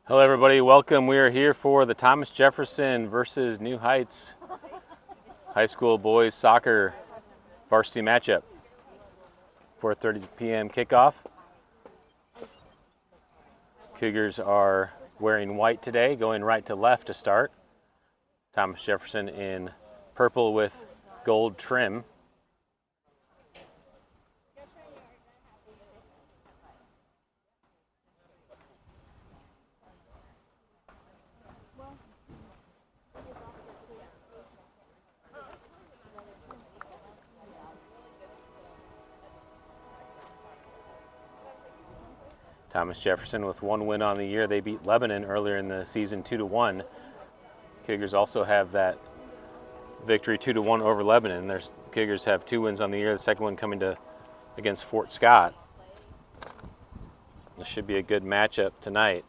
Hello everybody, welcome. We are here for the Thomas Jefferson versus New Heights High School Boys Soccer Varsity matchup. 4:30 p.m. kickoff. Cougars are wearing white today, going right to left to start. Thomas Jefferson in purple with gold trim. Thomas Jefferson with one win on the year. They beat Lebanon earlier in the season 2-1. Cougars also have that victory 2-1 over Lebanon. The Cougars have 2 wins on the year, the second one coming against Fort Scott. This should be a good matchup tonight.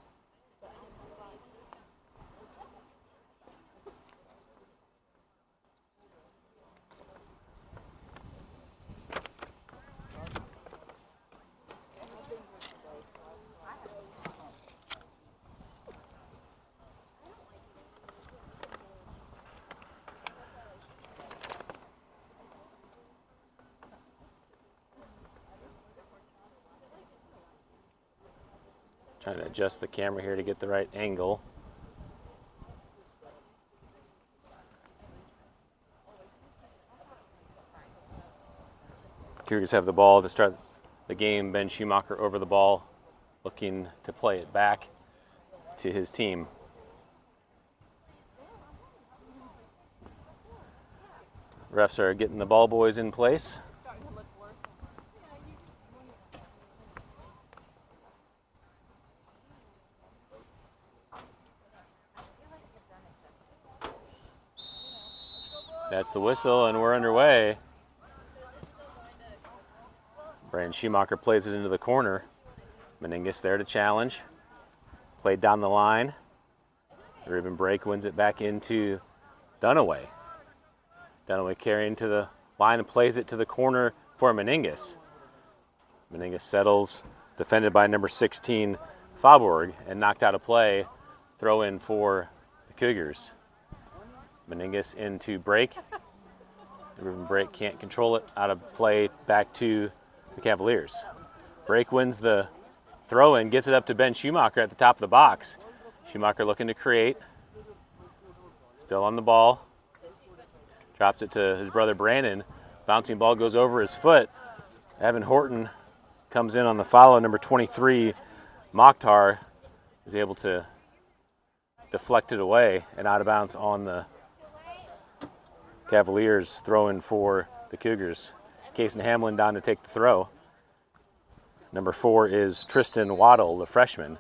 Trying to adjust the camera here to get the right angle. Cougars have the ball to start the game. Ben Schumacher over the ball, looking to play it back to his team. Refs are getting the ball boys in place. That's the whistle, and we're underway. Brandon Schumacher plays it into the corner. Meningus there to challenge. Played down the line. The ribbon break wins it back into Dunaway. Dunaway carrying to the line and plays it to the corner for Meningus. Meningus settles, defended by number 16, Faubourg, and knocked out of play. Throw in for the Cougars. Meningus into break. The ribbon break can't control it. Out of play back to the Cavaliers. Break wins the throw in, gets it up to Ben Schumacher at the top of the box. Schumacher looking to create. Still on the ball. Drops it to his brother Brandon. Bouncing ball goes over his foot. Evan Horton comes in on the follow. Number 23, Mokhtar, is able to deflect it away and out of bounds on the Cavaliers. Throwing for the Cougars. Cason Hamlin down to take the throw. Number 4 is Tristan Waddle, the freshman.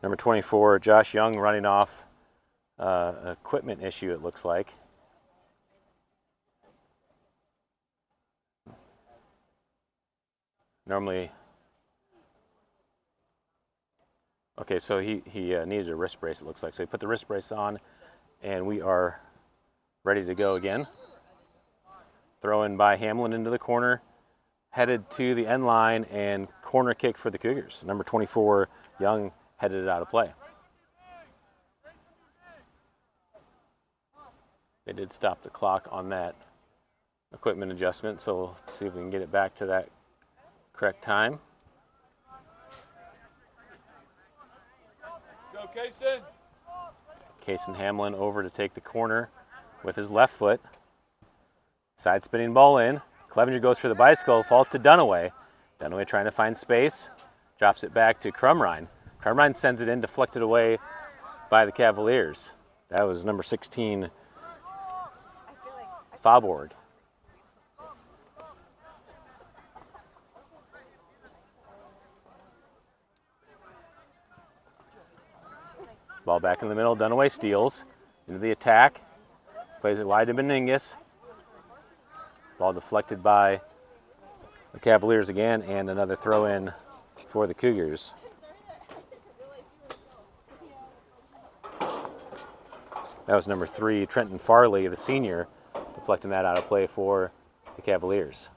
Number 24, Josh Young, running off equipment issue, it looks like. Normally, okay, so he needed a wrist brace, it looks like. So he put the wrist brace on, and we are ready to go again. Throw in by Hamlin into the corner, headed to the end line, and corner kick for the Cougars. Number 24, Young, headed it out of play. They did stop the clock on that equipment adjustment, so we'll see if we can get it back to that correct time. Go, Cason. Cason Hamlin over to take the corner with his left foot. Side spinning ball in. Clevenger goes for the bicycle, falls to Dunaway. Dunaway trying to find space, drops it back to Crumrine. Crumrine sends it in, deflected away by the Cavaliers. That was number 16, Faubourg. Ball back in the middle, Dunaway steals into the attack, plays it wide to Meningus. Ball deflected by the Cavaliers again, and another throw in for the Cougars. That was number 3, Trenton Farley, the senior, deflecting that out of play for the Cavaliers.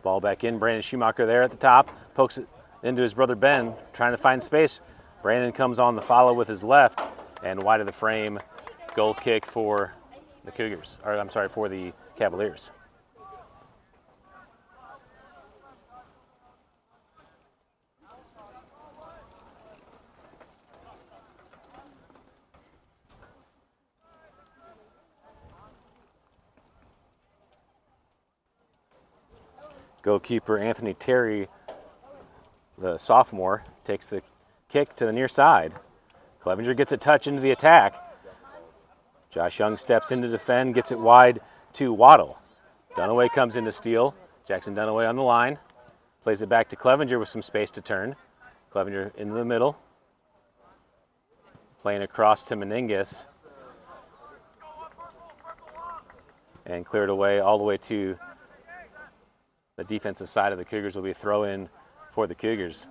Ball back in, Brandon Schumacher there at the top, pokes it into his brother Ben, trying to find space. Brandon comes on the follow with his left, and wide of the frame, goal kick for the Cougars, or I'm sorry, for the Cavaliers. Goalkeeper Anthony Terry, the sophomore, takes the kick to the near side. Clevenger gets a touch into the attack. Josh Young steps in to defend, gets it wide to Waddle. Dunaway comes in to steal. Jackson Dunaway on the line. Plays it back to Clevenger with some space to turn. Clevenger into the middle. Playing across to Meningus. And cleared away all the way to the defensive side of the Cougars. Will be a throw in for the Cougars.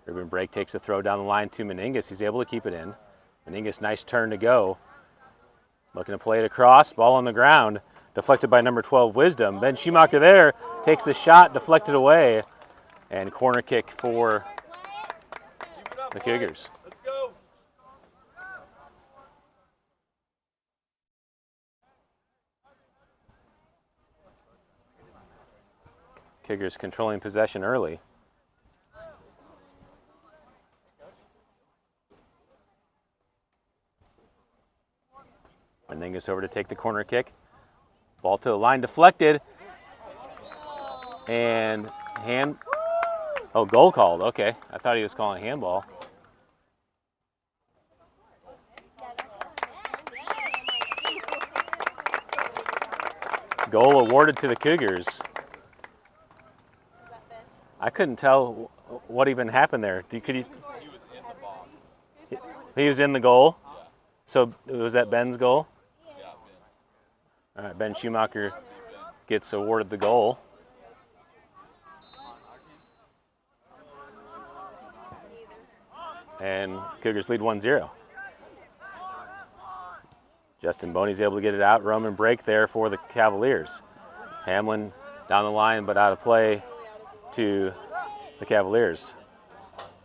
Ruben Brake takes a throw down the line to Meningus. He's able to keep it in. Meningus, nice turn to go. Looking to play it across, ball on the ground. Deflected by number 12, Wisdom. Ben Schumacher there, takes the shot, deflected away. And corner kick for the Cougars. Let's go. Cougars controlling possession early. Meningus over to take the corner kick. Ball to the line, deflected. And goal called, okay. I thought he was calling handball. Goal awarded to the Cougars. I couldn't tell what even happened there. He was in the box. He was in the goal? Yeah. So was that Ben's goal? Yeah, Ben. All right, Ben Schumacher gets awarded the goal. And Cougars lead 1-0. Justin Boney's able to get it out. Roman Brake there for the Cavaliers. Hamlin down the line, but out of play to the Cavaliers.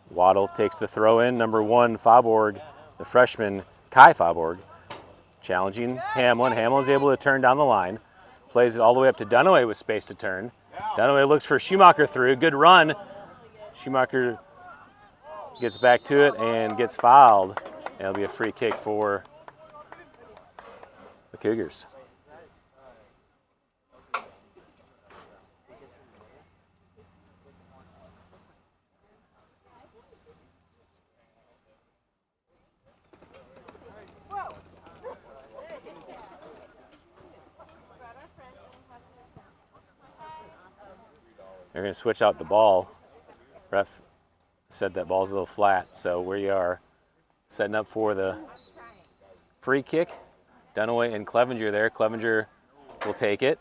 Waddle takes the throw in. Number 1, Faubourg, the freshman, Kai Faubourg, challenging Hamlin. Hamlin's able to turn down the line. Plays it all the way up to Dunaway with space to turn. Dunaway looks for Schumacher through. Good run. Schumacher gets back to it and gets fouled. And it'll be a free kick for the Cougars. They're going to switch out the ball. Ref said that ball's a little flat, so we are setting up for the free kick. Dunaway and Clevenger there. Clevenger will take it.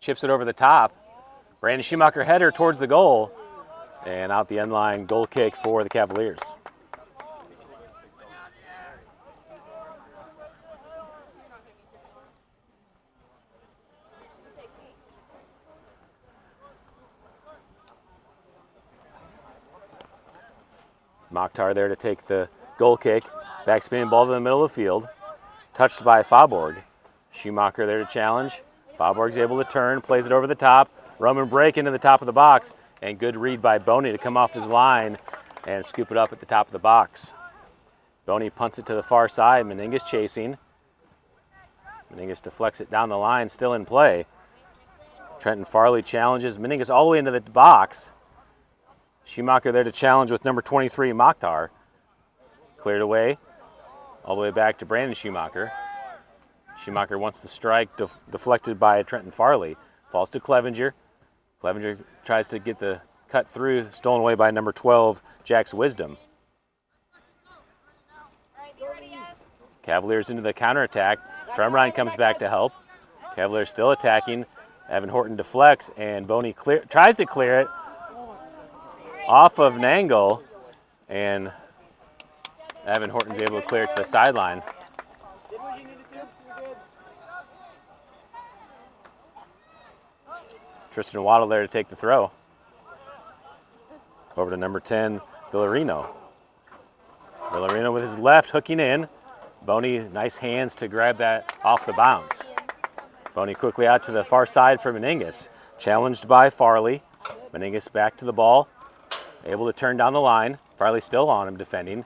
Chips it over the top. Brandon Schumacher header towards the goal. And out the end line, goal kick for the Cavaliers. Mokhtar there to take the goal kick. Backspinning ball to the middle of the field. Touched by Faubourg. Schumacher there to challenge. Faubourg's able to turn, plays it over the top. Roman Brake into the top of the box. And good read by Boney to come off his line and scoop it up at the top of the box. Boney punts it to the far side. Meningus chasing. Meningus deflects it down the line, still in play. Trenton Farley challenges Meningus all the way into the box. Schumacher there to challenge with number 23, Mokhtar. Cleared away, all the way back to Brandon Schumacher. Schumacher wants the strike, deflected by Trenton Farley. Falls to Clevenger. Clevenger tries to get the cut through, stolen away by number 12, Jax Wisdom. Cavaliers into the counterattack. Drumrine comes back to help. Cavaliers still attacking. Evan Horton deflects, and Boney tries to clear it off of Nangle, and Evan Horton's able to clear it to the sideline. Tristan Waddle there to take the throw. Over to number 10, Villarino. Villarino with his left, hooking in. Boney, nice hands to grab that off the bounce. Boney quickly out to the far side for Meningus. Challenged by Farley. Meningus back to the ball. Able to turn down the line. Farley still on him defending.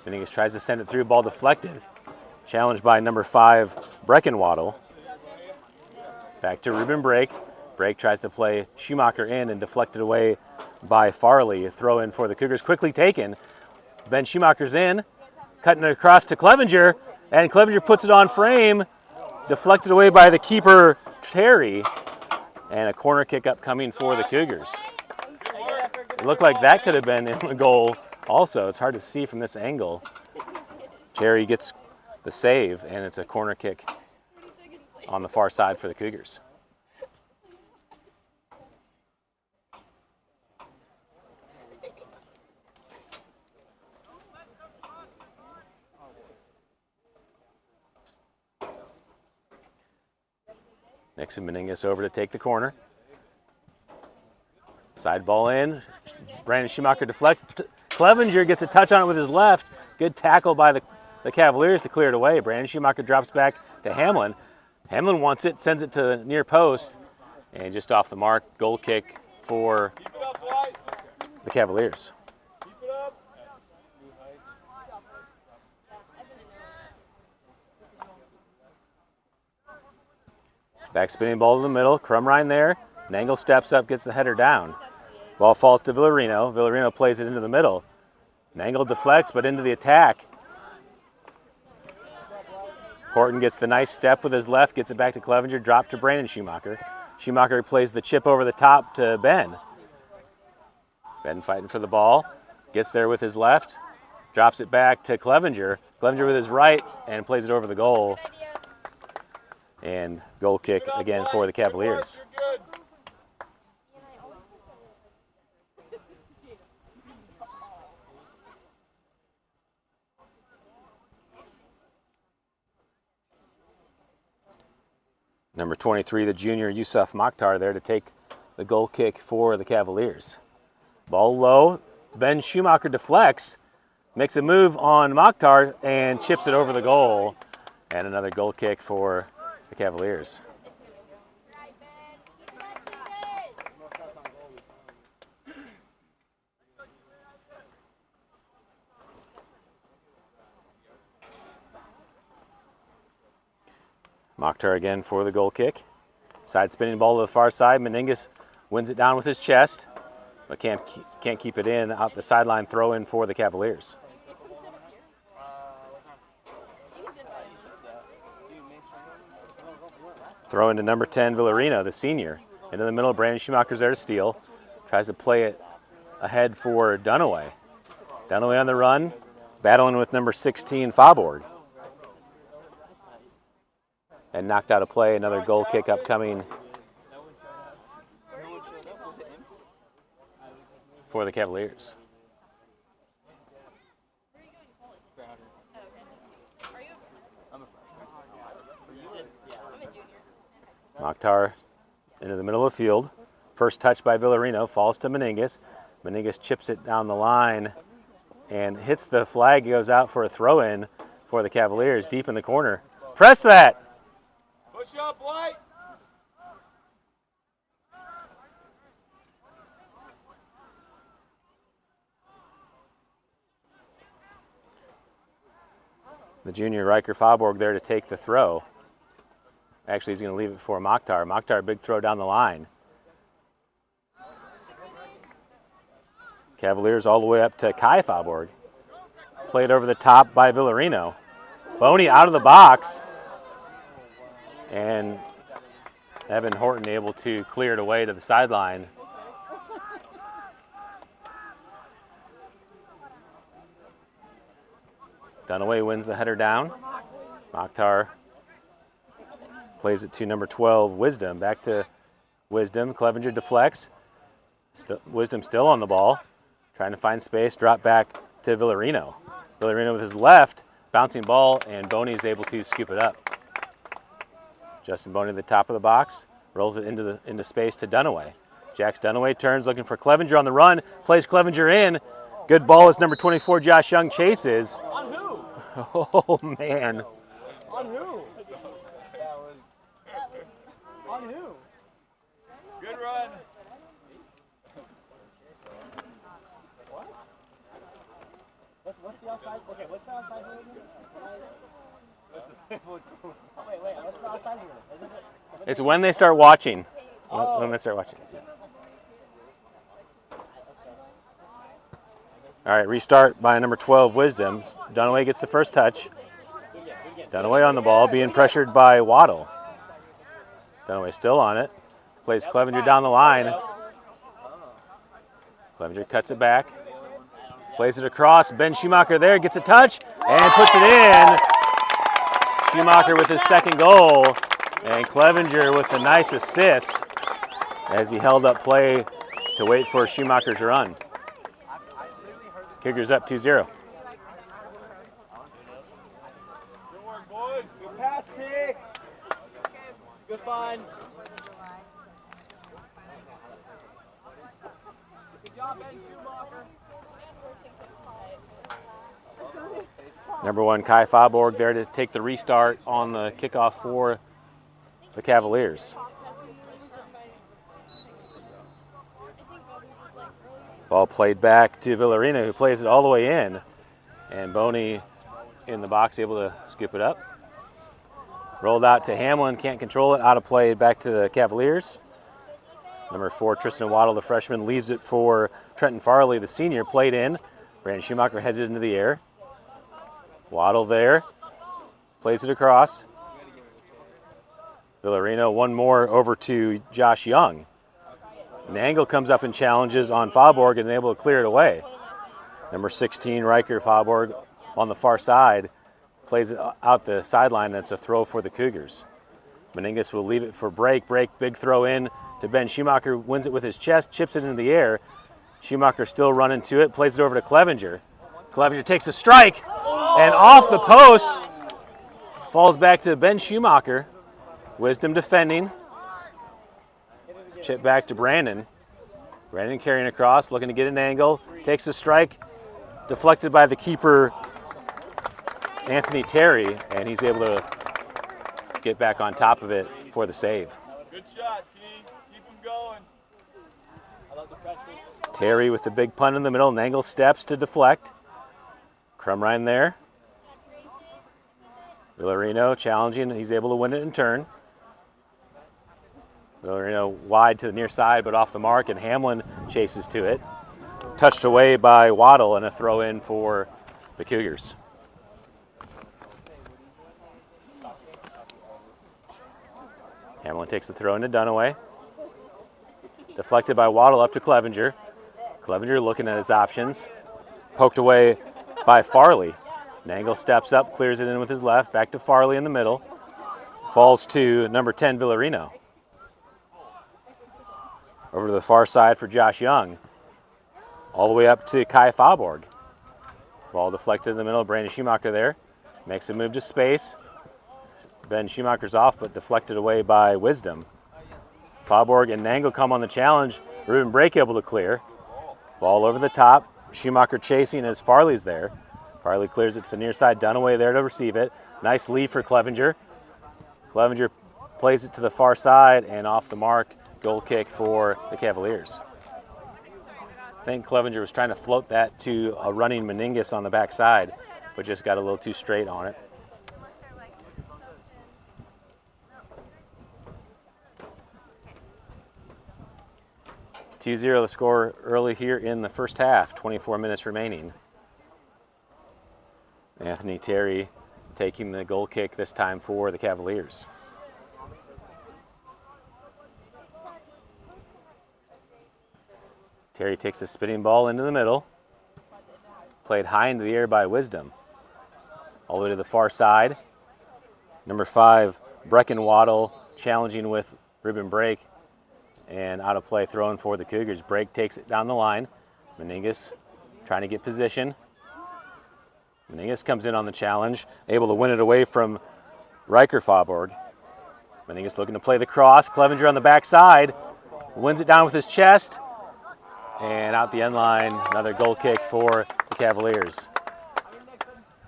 Meningus tries to send it through, ball deflected. Challenged by number 5, Breckenwaddle. Back to Ruben Brake. Brake tries to play Schumacher in and deflected away by Farley. A throw in for the Cougars, quickly taken. Ben Schumacher's in, cutting it across to Clevenger, and Clevenger puts it on frame. Deflected away by the keeper, Terry. And a corner kick upcoming for the Cougars. It looked like that could have been in the goal also. It's hard to see from this angle. Terry gets the save, and it's a corner kick on the far side for the Cougars. Nixon Meningus over to take the corner. Side ball in. Brandon Schumacher deflects. Clevenger gets a touch on it with his left. Good tackle by the Cavaliers to clear it away. Brandon Schumacher drops back to Hamlin. Hamlin wants it, sends it to the near post, and just off the mark, goal kick for the Cavaliers. Back spinning ball to the middle. Crumrine there. Nangle steps up, gets the header down. Ball falls to Villarino. Villarino plays it into the middle. Nangle deflects, but into the attack. Horton gets the nice step with his left, gets it back to Clevenger, drop to Brandon Schumacher. Schumacher plays the chip over the top to Ben. Ben fighting for the ball. Gets there with his left. Drops it back to Clevenger. Clevenger with his right and plays it over the goal. And goal kick again for the Cavaliers. Number 23, the junior Yusuf Mokhtar there to take the goal kick for the Cavaliers. Ball low. Ben Schumacher deflects, makes a move on Mokhtar and chips it over the goal. And another goal kick for the Cavaliers. Mokhtar again for the goal kick. Side spinning ball to the far side. Meningus wins it down with his chest, but can't keep it in. Out the sideline throw in for the Cavaliers. Throw into number 10, Villarino, the senior. Into the middle, Brandon Schumacher's there to steal. Tries to play it ahead for Dunaway. Dunaway on the run, battling with number 16, Faubourg. And knocked out of play, another goal kick upcoming for the Cavaliers. Mokhtar into the middle of the field. First touch by Villarino, falls to Meningus. Meningus chips it down the line and hits the flag, goes out for a throw-in for the Cavaliers deep in the corner. Press that! Push up, White! The junior Riker Faubourg there to take the throw. Actually, he's going to leave it for Mokhtar. Mokhtar, big throw down the line. Cavaliers all the way up to Kai Faubourg. Played over the top by Villarino. Boney out of the box. And Evan Horton able to clear it away to the sideline. Dunaway wins the header down. Mokhtar plays it to number 12, Wisdom. Back to Wisdom. Clevenger deflects. Wisdom still on the ball. Trying to find space. Drop back to Villarino. Villarino with his left. bouncing ball, and Boney is able to scoop it up. Justin Boney at the top of the box, rolls it into space to Dunaway. Jacks Dunaway, turns looking for Clevenger on the run, plays Clevenger in. Good ball as number 24, Josh Young, chases. On who? Oh, man. On who? On who? Good run. What? What's the outside? Okay, what's the outside rule again? Wait, what's the outside rule? Isn't it? It's when they start watching. When they start watching. All right, restart by number 12, Wisdom. Dunaway gets the first touch. Dunaway on the ball, being pressured by Waddle. Dunaway still on it. Plays Clevenger down the line. Clevenger cuts it back. Plays it across. Ben Schumacher there, gets a touch, and puts it in. Schumacher with his second goal. And Clevenger with a nice assist as he held up play to wait for Schumacher's run. Kickers up 2-0. Good work, boys. Good pass, T. Good find. Good job, Ben Schumacher. Number 1, Kai Faborg there to take the restart on the kickoff for the Cavaliers. Ball played back to Villarina, who plays it all the way in. And Boney in the box, able to scoop it up. Rolled out to Hamlin, can't control it. Out of play, back to the Cavaliers. Number 4, Tristan Waddle, the freshman, leaves it for Trenton Farley, the senior, played in. Brandon Schumacher heads it into the air. Waddle there, plays it across. Villarino, one more over to Josh Young. Nangle comes up and challenges on Faborg and able to clear it away. Number 16, Riker Faborg on the far side, plays it out the sideline. That's a throw for the Cougars. Meningus will leave it for break, big throw in to Ben Schumacher, wins it with his chest, chips it into the air. Schumacher still running to it, plays it over to Clevenger. Clevenger takes the strike, and off the post, falls back to Ben Schumacher. Wisdom defending. Chip back to Brandon. Brandon carrying across, looking to get an angle. Takes a strike, deflected by the keeper, Anthony Terry, and he's able to get back on top of it for the save. Good shot, T. Keep him going. I love the pressure. Terry with the big punt in the middle. Nangle steps to deflect. Crumrine there. Villarino challenging. He's able to win it in turn. Villarino wide to the near side, but off the mark, and Hamlin chases to it. Touched away by Waddle, and a throw in for the Cougars. Hamlin takes the throw into Dunaway. Deflected by Waddle up to Clevenger. Clevenger looking at his options. Poked away by Farley. Nangle steps up, clears it in with his left, back to Farley in the middle. Falls to number 10, Villarino. Over to the far side for Josh Young. All the way up to Kai Faborg. Ball deflected in the middle, Brandon Schumacher there. Makes a move to space. Ben Schumacher's off, but deflected away by Wisdom. Faborg and Nangle come on the challenge. Ruben Brake able to clear. Ball over the top. Schumacher chasing as Farley's there. Farley clears it to the near side. Dunaway there to receive it. Nice lead for Clevenger. Clevenger plays it to the far side and off the mark. Goal kick for the Cavaliers. I think Clevenger was trying to float that to a running Meningus on the backside, but just got a little too straight on it. (2-0) the score early here in the first half, 24 minutes remaining. Anthony Terry taking the goal kick this time for the Cavaliers. Terry takes a spinning ball into the middle. Played high into the air by Wisdom. All the way to the far side. Number 5, Brecken Waddle challenging with Ruben Brake. And out of play, throwing for the Cougars. Brake takes it down the line. Meningus trying to get position. Meningus comes in on the challenge, able to win it away from Riker Faubourg. Meningus looking to play the cross. Clevenger on the backside, wins it down with his chest, and out the end line, another goal kick for the Cavaliers.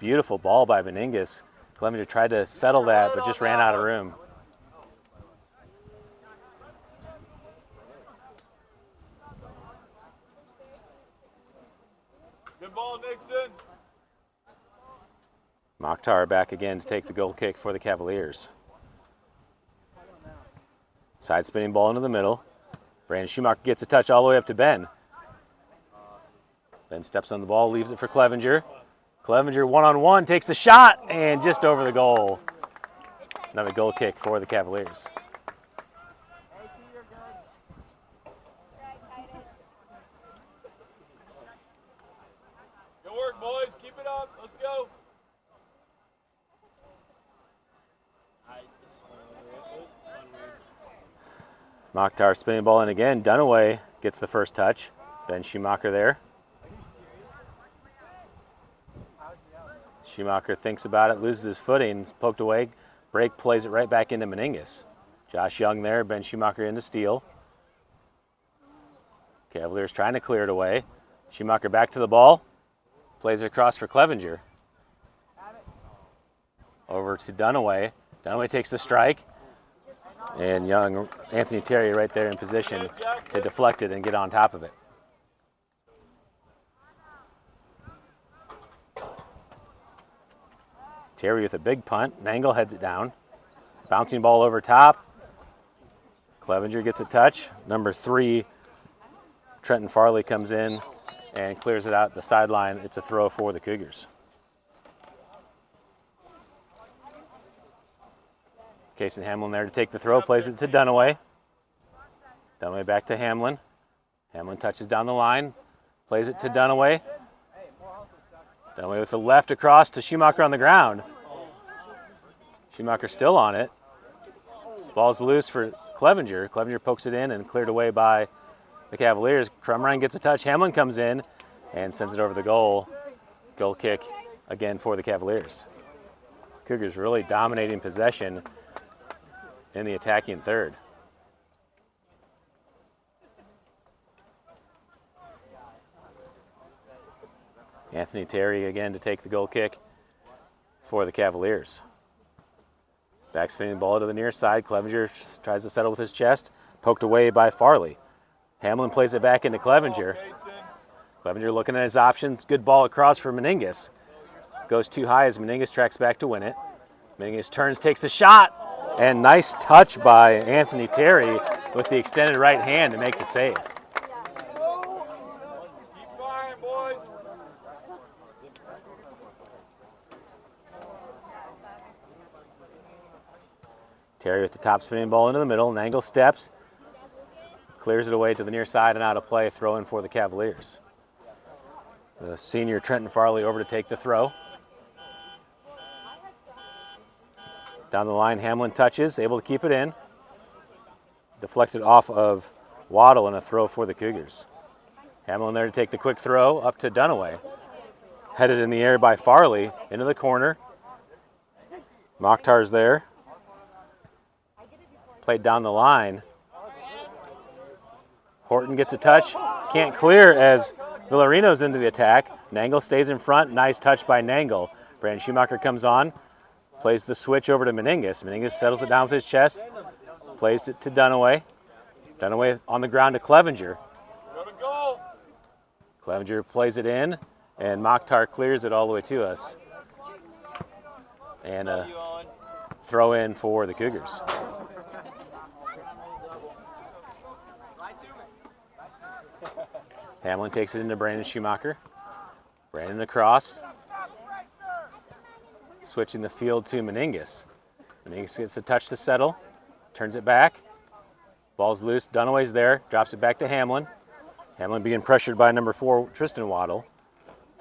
Beautiful ball by Meningus. Clevenger tried to settle that, but just ran out of room. Good ball, Nixon. Mokhtar back again to take the goal kick for the Cavaliers. Side spinning ball into the middle. Brandon Schumacher gets a touch all the way up to Ben. Ben steps on the ball, leaves it for Clevenger. Clevenger one-on-one, takes the shot, and just over the goal. Another goal kick for the Cavaliers. Good work, boys. Keep it up. Let's go. Mokhtar spinning ball in again. Dunaway gets the first touch. Ben Schumacher there. Schumacher thinks about it, loses his footing, it's poked away. Break plays it right back into Meningus. Josh Young there, Ben Schumacher into steal. Cavaliers trying to clear it away. Schumacher back to the ball. Plays it across for Clevenger. Over to Dunaway. Dunaway takes the strike. And Young, Anthony Terry right there in position to deflect it and get on top of it. Terry with a big punt. Nangle heads it down. Bouncing ball over top. Clevenger gets a touch. Number 3, Trenton Farley comes in and clears it out the sideline. It's a throw for the Cougars. Kason Hamlin there to take the throw, plays it to Dunaway. Dunaway back to Hamlin. Hamlin touches down the line, plays it to Dunaway. Dunaway with the left across to Schumacher on the ground. Schumacher still on it. Ball's loose for Clevenger. Clevenger pokes it in and cleared away by the Cavaliers. Crumrine gets a touch. Hamlin comes in and sends it over the goal. Goal kick again for the Cavaliers. Cougars really dominating possession in the attacking third. Anthony Terry again to take the goal kick for the Cavaliers. Backspinning ball to the near side. Clevenger tries to settle with his chest. Poked away by Farley. Hamlin plays it back into Clevenger. Clevenger looking at his options. Good ball across for Meningus. Goes too high as Meningus tracks back to win it. Meningus turns, takes the shot. And nice touch by Anthony Terry with the extended right hand to make the save. Terry with the top spinning ball into the middle. Nangle steps, clears it away to the near side and out of play. Throw in for the Cavaliers. The senior Trenton Farley over to take the throw. Down the line, Hamlin touches, able to keep it in. Deflected off of Waddle and a throw for the Cougars. Hamlin there to take the quick throw up to Dunaway. Headed in the air by Farley into the corner. Mokhtar's there. Played down the line. Horton gets a touch. Can't clear as Villarino's into the attack. Nangle stays in front. Nice touch by Nangle. Brandon Schumacher comes on. Plays the switch over to Meningus. Meningus settles it down with his chest. Plays it to Dunaway. Dunaway on the ground to Clevenger. Clevenger plays it in, and Mokhtar clears it all the way to us. And a throw in for the Cougars. Hamlin takes it into Brandon Schumacher. Brandon across. Switching the field to Meningus. Meningus gets the touch to settle. Turns it back. Ball's loose. Dunaway's there. Drops it back to Hamlin. Hamlin being pressured by number 4, Tristan Waddle.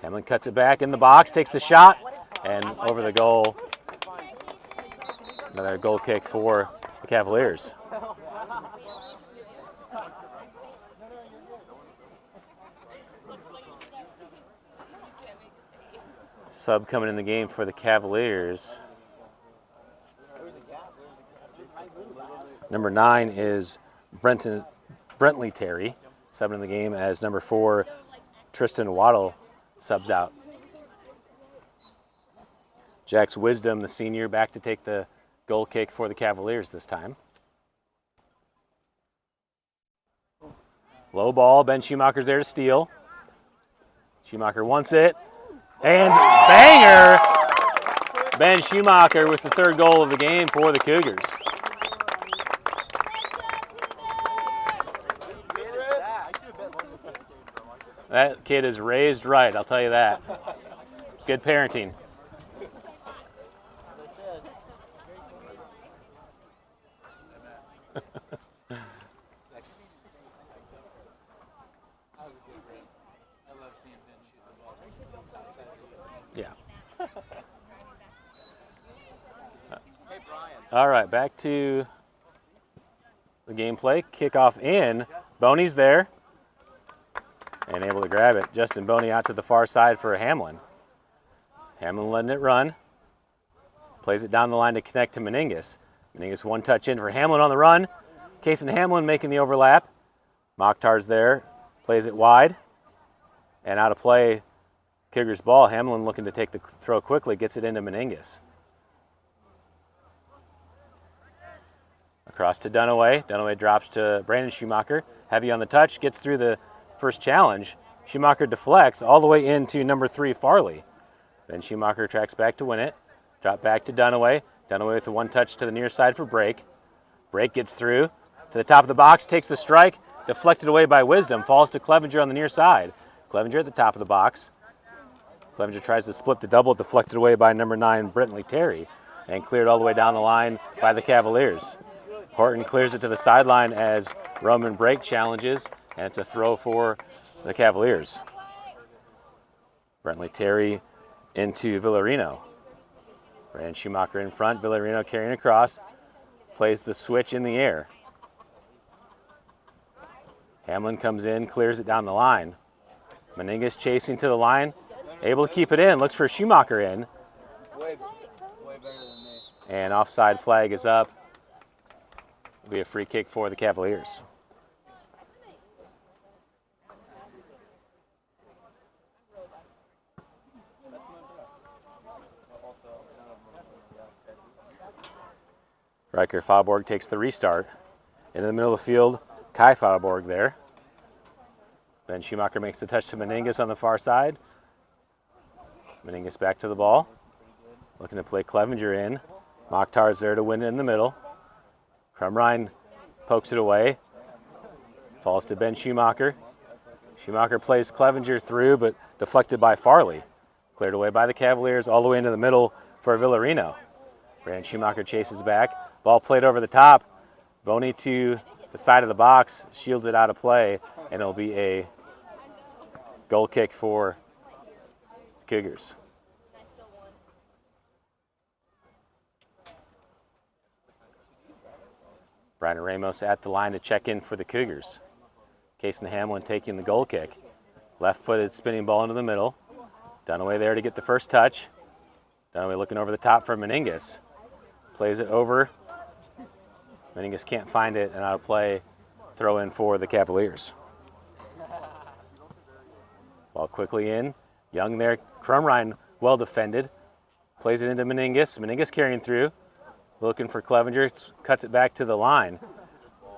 Hamlin cuts it back in the box. Takes the shot. And over the goal. Another goal kick for the Cavaliers. Sub coming in the game for the Cavaliers. Number 9 is Brentley Terry, subbing in the game as number 4, Tristan Waddle, subs out. Jax Wisdom, the senior, back to take the goal kick for the Cavaliers this time. Low ball, Ben Schumacher's there to steal. Schumacher wants it, and banger! Ben Schumacher with the 3rd goal of the game for the Cougars. That kid is raised right, I'll tell you that. It's good parenting. Yeah. All right, back to the gameplay. Kickoff in. Boney's there. And able to grab it. Justin Boney out to the far side for Hamlin. Hamlin letting it run. Plays it down the line to connect to Meningus. Meningus one touch in for Hamlin on the run. Case and Hamlin making the overlap. Mokhtar's there. Plays it wide. And out of play, Cougars ball. Hamlin looking to take the throw quickly. Gets it into Meningus. Across to Dunaway. Dunaway drops to Brandon Schumacher. Heavy on the touch. Gets through the first challenge. Schumacher deflects all the way into number 3, Farley. Then Schumacher tracks back to win it. Drop back to Dunaway. Dunaway with the one touch to the near side for Brake. Brake gets through to the top of the box, takes the strike, deflected away by Wisdom, falls to Clevenger on the near side. Clevenger at the top of the box. Clevenger tries to split the double, deflected away by number 9, Brentley Terry, and cleared all the way down the line by the Cavaliers. Horton clears it to the sideline as Roman Brake challenges, and it's a throw for the Cavaliers. Brentley Terry into Villarino. Brandon Schumacher in front, Villarino carrying across, plays the switch in the air. Hamlin comes in, clears it down the line. Meningus chasing to the line, able to keep it in, looks for Schumacher in. Way better than me. And offside flag is up. It'll be a free kick for the Cavaliers. Riker Fauborg takes the restart. Into the middle of the field, Kai Fauborg there. Ben Schumacher makes the touch to Meningus on the far side. Meningus back to the ball. Looking to play Clevenger in. Mokhtar's there to win it in the middle. Crumrine pokes it away. Falls to Ben Schumacher. Schumacher plays Clevenger through, but deflected by Farley. Cleared away by the Cavaliers all the way into the middle for Villarino. Brandon Schumacher chases back. Ball played over the top. Boney to the side of the box, shields it out of play, and it'll be a goal kick for Cougars. Brian Ramos at the line to check in for the Cougars. Cason Hamlin taking the goal kick. Left-footed spinning ball into the middle. Dunaway there to get the first touch. Dunaway looking over the top for Meningus. Plays it over. Meningus can't find it, and out of play, throw in for the Cavaliers. Ball quickly in. Young there. Crumrine well defended. Plays it into Meningus. Meningus carrying through. Looking for Clevenger. Cuts it back to the line.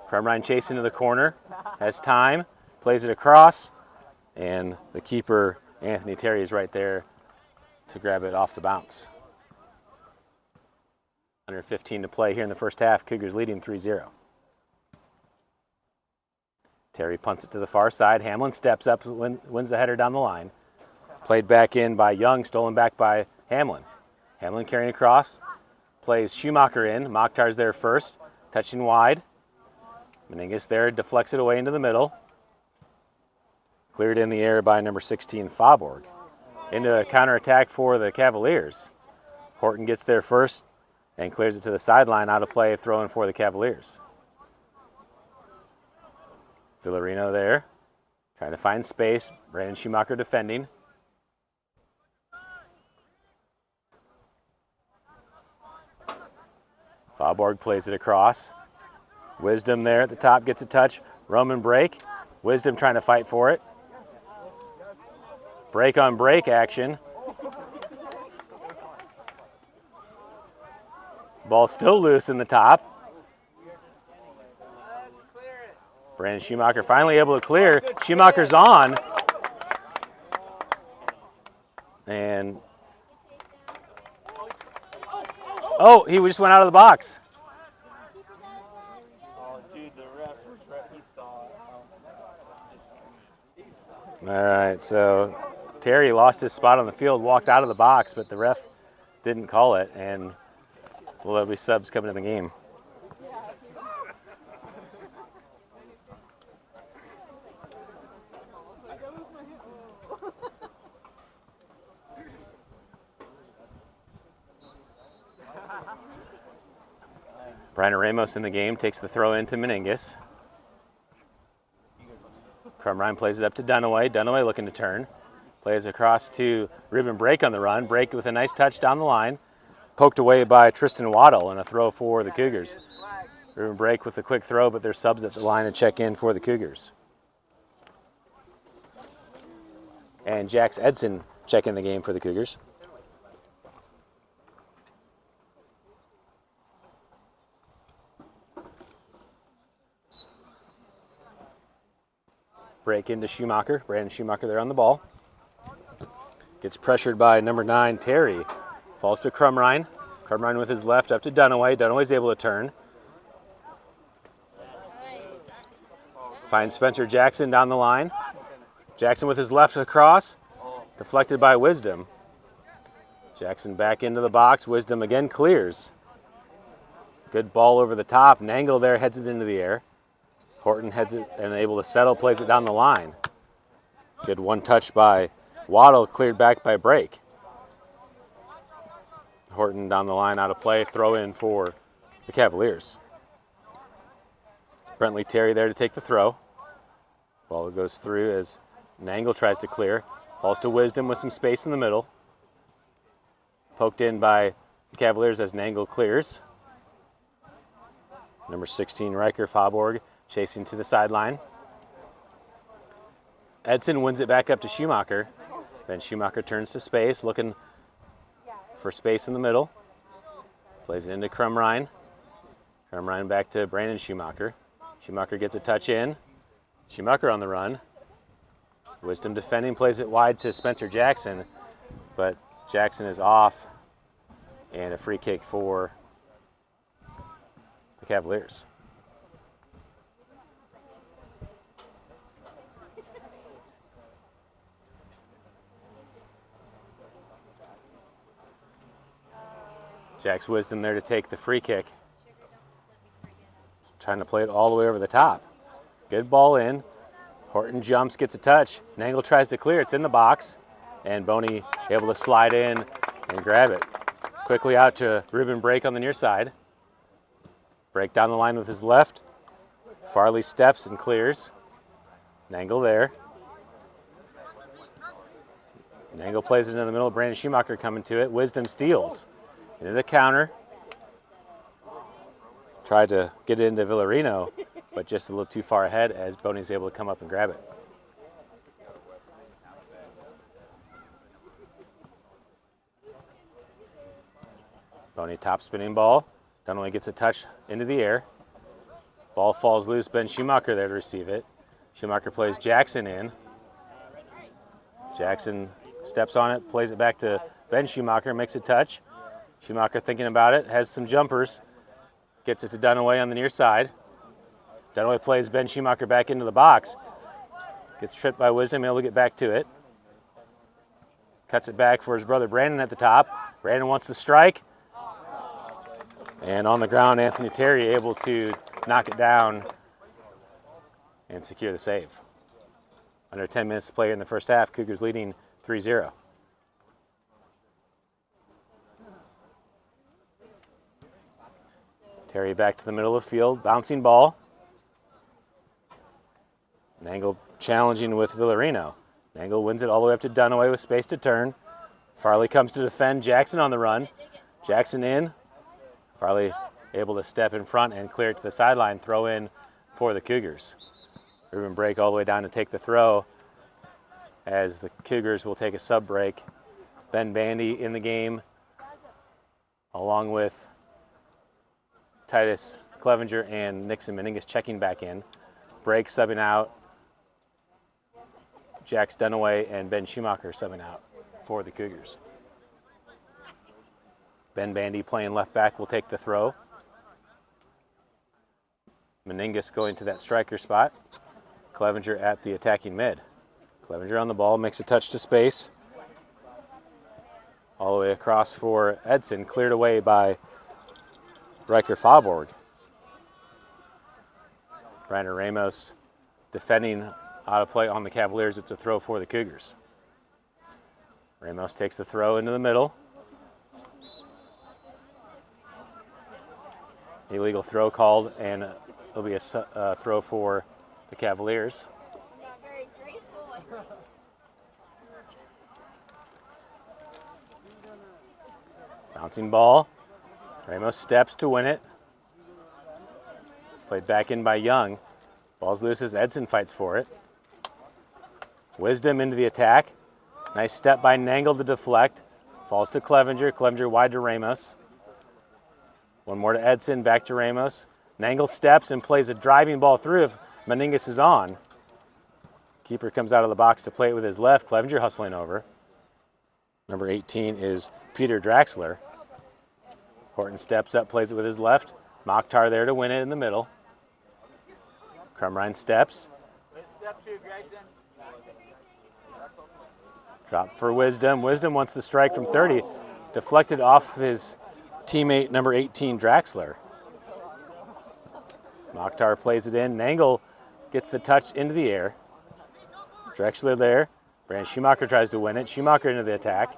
Crumrine chasing to the corner. Has time. Plays it across. And the keeper, Anthony Terry, is right there to grab it off the bounce. Under 15 to play here in the first half. Cougars leading 3-0. Terry punts it to the far side. Hamlin steps up, wins the header down the line. Played back in by Young, stolen back by Hamlin. Hamlin carrying across. Plays Schumacher in. Mokhtar's there first. Touching wide. Meningus there, deflects it away into the middle. Cleared in the air by number 16, Fauborg. Into a counterattack for the Cavaliers. Horton gets there first and clears it to the sideline, out of play, throw in for the Cavaliers. Villarino there, trying to find space. Brandon Schumacher defending. Faubourg plays it across. Wisdom there at the top gets a touch. Roman break. Wisdom trying to fight for it. Break on break action. Ball still loose in the top. Brandon Schumacher finally able to clear. Schumacher's on. And oh, he just went out of the box. Oh, dude, the ref, he saw it. All right, so Terry lost his spot on the field, walked out of the box, but the ref didn't call it, and well, there'll be subs coming in the game. Brian Ramos in the game takes the throw into Meningus. Crumrine plays it up to Dunaway. Dunaway looking to turn. Plays across to Ruben Brake on the run. Brake with a nice touch down the line. Poked away by Tristan Waddle and a throw for the Cougars. Ruben Brake with a quick throw, but there's subs at the line to check in for the Cougars. And Jax Edson checking the game for the Cougars. Break into Schumacher. Brandon Schumacher there on the ball. Gets pressured by number 9, Terry. Falls to Crumrine. Crumrine with his left up to Dunaway. Dunaway's able to turn. Finds Spencer Jackson down the line. Jackson with his left across. Deflected by Wisdom. Jackson back into the box. Wisdom again clears. Good ball over the top. Nangle there heads it into the air. Horton heads it and able to settle, plays it down the line. Good one touch by Waddle, cleared back by Brake. Horton down the line out of play, throw in for the Cavaliers. Brentley Terry there to take the throw. Ball goes through as Nangle tries to clear. Falls to Wisdom with some space in the middle. Poked in by the Cavaliers as Nangle clears. Number 16, Riker Faubourg, chasing to the sideline. Edson wins it back up to Schumacher. Then Schumacher turns to space, looking for space in the middle. Plays it into Crumrine. Crumrine back to Brandon Schumacher. Schumacher gets a touch in. Schumacher on the run. Wisdom defending, plays it wide to Spencer Jackson, but Jackson is off, and a free kick for the Cavaliers. Jack's Wisdom there to take the free kick. Trying to play it all the way over the top. Good ball in. Horton jumps, gets a touch. Nangle tries to clear. It's in the box. And Boney able to slide in and grab it. Quickly out to Ruben Brake on the near side. Brake down the line with his left. Farley steps and clears. Nangle there. Nangle plays it in the middle. Brandon Schumacher coming to it. Wisdom steals. Into the counter. Tried to get it into Villarino, but just a little too far ahead as Boney's able to come up and grab it. Boney top spinning ball. Dunaway gets a touch into the air. Ball falls loose. Ben Schumacher there to receive it. Schumacher plays Jackson in. Jackson steps on it, plays it back to Ben Schumacher, makes a touch. Schumacher thinking about it, has some jumpers. Gets it to Dunaway on the near side. Dunaway plays Ben Schumacher back into the box. Gets tripped by Wisdom, able to get back to it. Cuts it back for his brother Brandon at the top. Brandon wants to strike. And on the ground, Anthony Terry able to knock it down and secure the save. Under 10 minutes to play in the first half, Cougars leading 3-0. Terry back to the middle of the field, bouncing ball. Nangle challenging with Villarino. Nangle wins it all the way up to Dunaway with space to turn. Farley comes to defend. Jackson on the run. Jackson in. Farley able to step in front and clear it to the sideline, throw in for the Cougars. Ruben break all the way down to take the throw as the Cougars will take a sub break. Ben Bandy in the game along with Titus Clevenger and Nixon Meningus checking back in. Break subbing out. Jax Dunaway and Ben Schumacher subbing out for the Cougars. Ben Bandy playing left back will take the throw. Meningus going to that striker spot. Clevenger at the attacking mid. Clevenger on the ball, makes a touch to space. All the way across for Edson, cleared away by Riker Faubourg. Brandon Ramos defending out of play on the Cavaliers. It's a throw for the Cougars. Ramos takes the throw into the middle. Illegal throw called, and it'll be a throw for the Cavaliers. Not very graceful. Bouncing ball. Ramos steps to win it. Played back in by Young. Ball's loose as Edson fights for it. Wisdom into the attack. Nice step by Nangle to deflect. Falls to Clevenger. Clevenger wide to Ramos. One more to Edson, back to Ramos. Nangle steps and plays a driving ball through if Meningus is on. Keeper comes out of the box to play it with his left. Clevenger hustling over. Number 18 is Peter Draxler. Horton steps up, plays it with his left. Mokhtar there to win it in the middle. Crumrine steps. Step two, Grayson. Drop for Wisdom. Wisdom wants the strike from 30. Deflected off his teammate, number 18, Draxler. Mokhtar plays it in. Nangle gets the touch into the air. Drexler there. Brandon Schumacher tries to win it. Schumacher into the attack.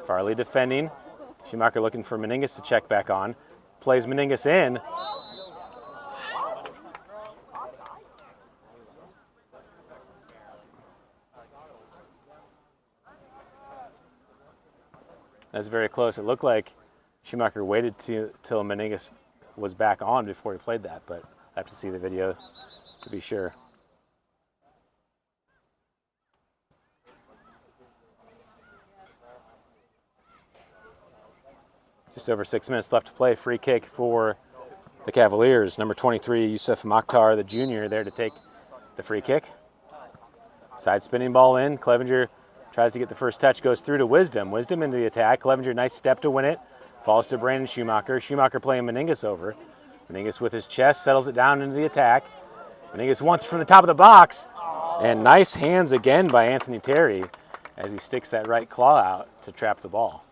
Farley defending. Schumacher looking for Meningus to check back on. Plays Meningus in. That's very close. It looked like Schumacher waited till Meningus was back on before he played that, but I have to see the video to be sure. Just over 6 minutes left to play. Free kick for the Cavaliers. Number 23, Yusuf Mokhtar, the junior, there to take the free kick. Side spinning ball in. Clevenger tries to get the first touch, goes through to Wisdom. Wisdom into the attack. Clevenger, nice step to win it. Falls to Brandon Schumacher. Schumacher playing Meningus over. Meningus with his chest settles it down into the attack. Meningus once from the top of the box. And nice hands again by Anthony Terry as he sticks that right claw out to trap the ball.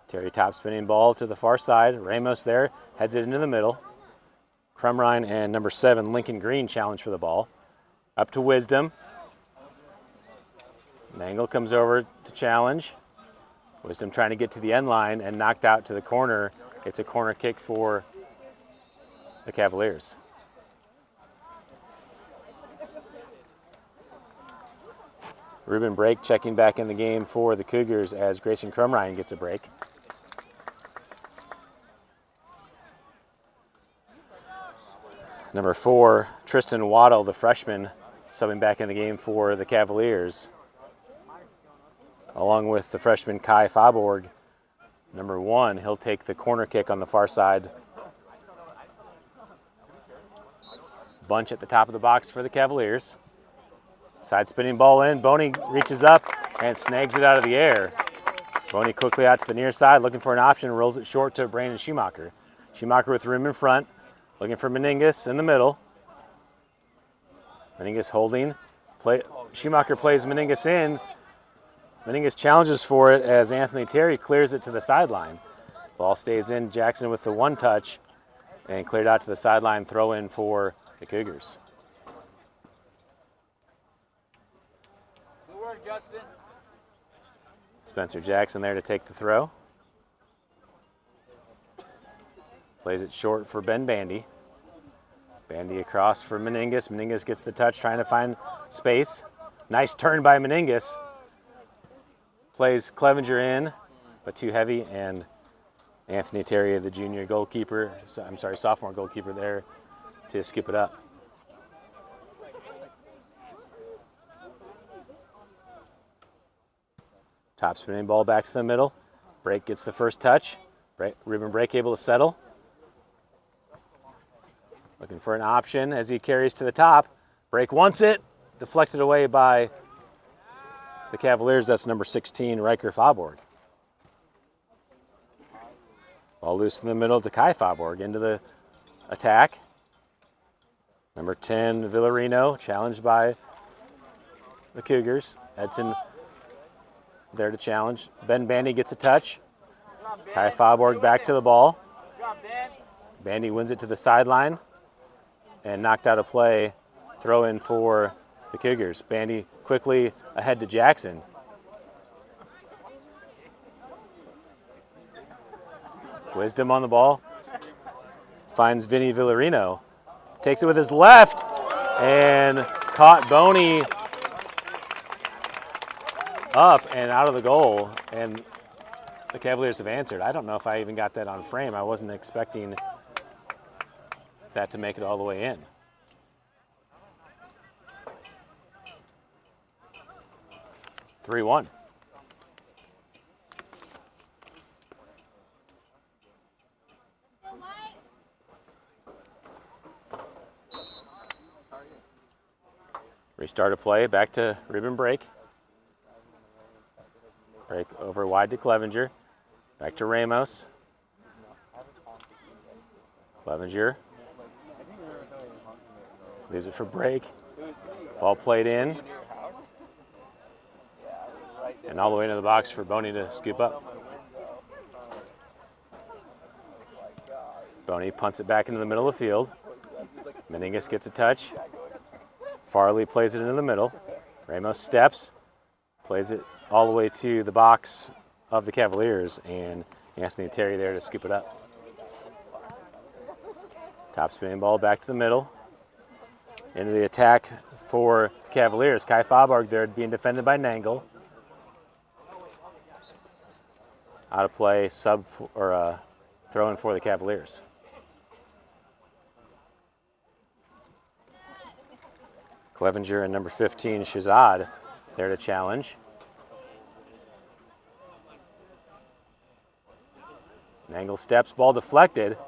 Terry top spinning ball to the far side. Ramos there, heads it into the middle. Crumrine and number 7, Lincoln Green challenge for the ball. Up to Wisdom. Nangle comes over to challenge. Wisdom trying to get to the end line and knocked out to the corner. It's a corner kick for the Cavaliers. Ruben Brake checking back in the game for the Cougars as Grayson Crumrine gets a break. Number 4, Tristan Waddle, the freshman, subbing back in the game for the Cavaliers, along with the freshman Kai Faubourg. Number 1, he'll take the corner kick on the far side. Bunch at the top of the box for the Cavaliers. Side spinning ball in. Boney reaches up and snags it out of the air. Boney quickly out to the near side, looking for an option, rolls it short to Brandon Schumacher. Schumacher with room in front. Looking for Meningus in the middle. Meningus holding. Schumacher plays Meningus in. Meningus challenges for it as Anthony Terry clears it to the sideline. Ball stays in. Jackson with the one touch and cleared out to the sideline. Throw in for the Cougars. Good work, Justin. Spencer Jackson there to take the throw. Plays it short for Ben Bandy. Bandy across for Meningus. Meningus gets the touch, trying to find space. Nice turn by Meningus. plays Clevenger in, but too heavy, and Anthony Terry, the junior goalkeeper, sophomore goalkeeper there to scoop it up. Top spinning ball back to the middle. Brake gets the first touch. Ruben Brake able to settle. Looking for an option as he carries to the top. Brake wants it. Deflected away by the Cavaliers. That's number 16, Riker Faubourg. Ball loose in the middle to Kai Faubourg into the attack. Number 10, Villarino, challenged by the Cougars. Edson there to challenge. Ben Bandy gets a touch. Kai Faubourg back to the ball. Bandy wins it to the sideline and knocked out of play. Throw in for the Cougars. Bandy quickly ahead to Jackson. Wisdom on the ball. Finds Vinny Villarino. Takes it with his left and caught Boney up and out of the goal. And the Cavaliers have answered. I don't know if I even got that on frame. I wasn't expecting that to make it all the way in. (3-1). Restart of play, back to Ruben Brake. Brake over wide to Clevenger. Back to Ramos. Clevenger. Leaves it for Brake. Ball played in. And all the way into the box for Boney to scoop up. Boney punts it back into the middle of the field. Meningus gets a touch. Farley plays it into the middle. Ramos steps, plays it all the way to the box of the Cavaliers, and Anthony Terry there to scoop it up. Top spinning ball back to the middle. Into the attack for the Cavaliers. Kai Faubourg there being defended by Nangle. Out of play, throw in for the Cavaliers. Clevenger and number 15, Shazad, there to challenge. Nangle steps, ball deflected.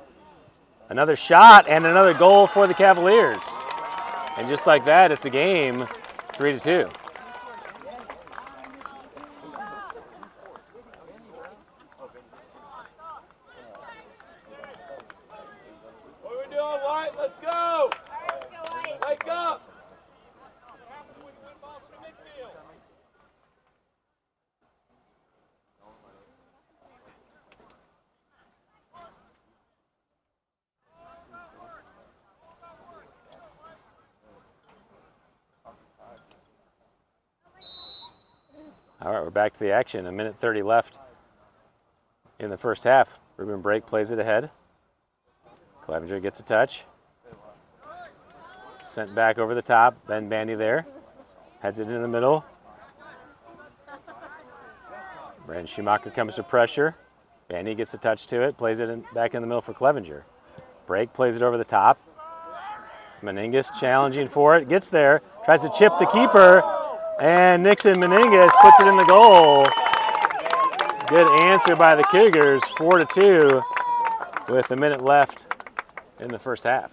Another shot and another goal for the Cavaliers. And just like that, it's a game, 3-2. What are we doing, White? Let's go! Wake up! All right, we're back to the action. 1:30 left in the first half. Ruben Brake plays it ahead. Clevenger gets a touch. Sent back over the top. Ben Bandy there. Heads it in the middle. Brandon Schumacher comes to pressure. Bandy gets a touch to it. Plays it back in the middle for Clevenger. Brake plays it over the top. Meningus challenging for it. Gets there. Tries to chip the keeper. And Nixon Meningus puts it in the goal. Good answer by the Cougars, 4-2 with a minute left in the first half.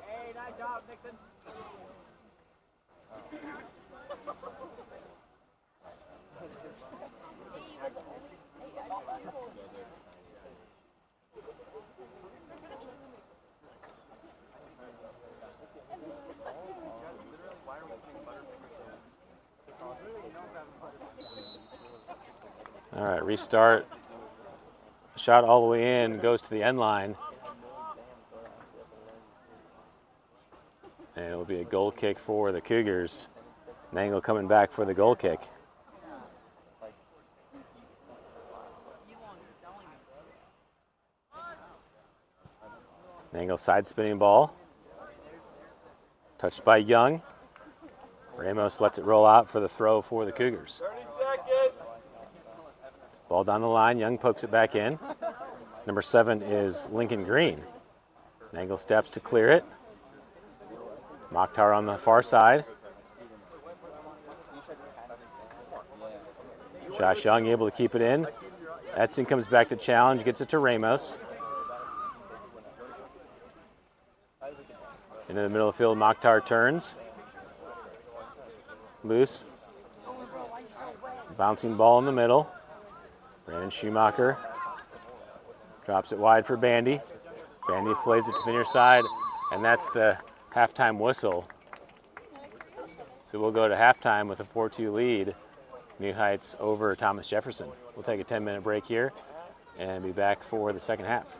Hey, nice job, Nixon. All right, restart. Shot all the way in, goes to the end line. And it'll be a goal kick for the Cougars. Nangle coming back for the goal kick. Nangle side spinning ball. Touched by Young. Ramos lets it roll out for the throw for the Cougars. 30 seconds. Ball down the line. Young pokes it back in. Number 7 is Lincoln Green. Nangle steps to clear it. Mokhtar on the far side. Josh Young able to keep it in. Edson comes back to challenge, gets it to Ramos. Into the middle of the field, Mokhtar turns. Loose. Bouncing ball in the middle. Brandon Schumacher drops it wide for Bandy. Bandy plays it to the near side, and that's the halftime whistle. So we'll go to halftime with a 4-2 lead. New Heights over Thomas Jefferson. We'll take a 10-minute break here and be back for the second half.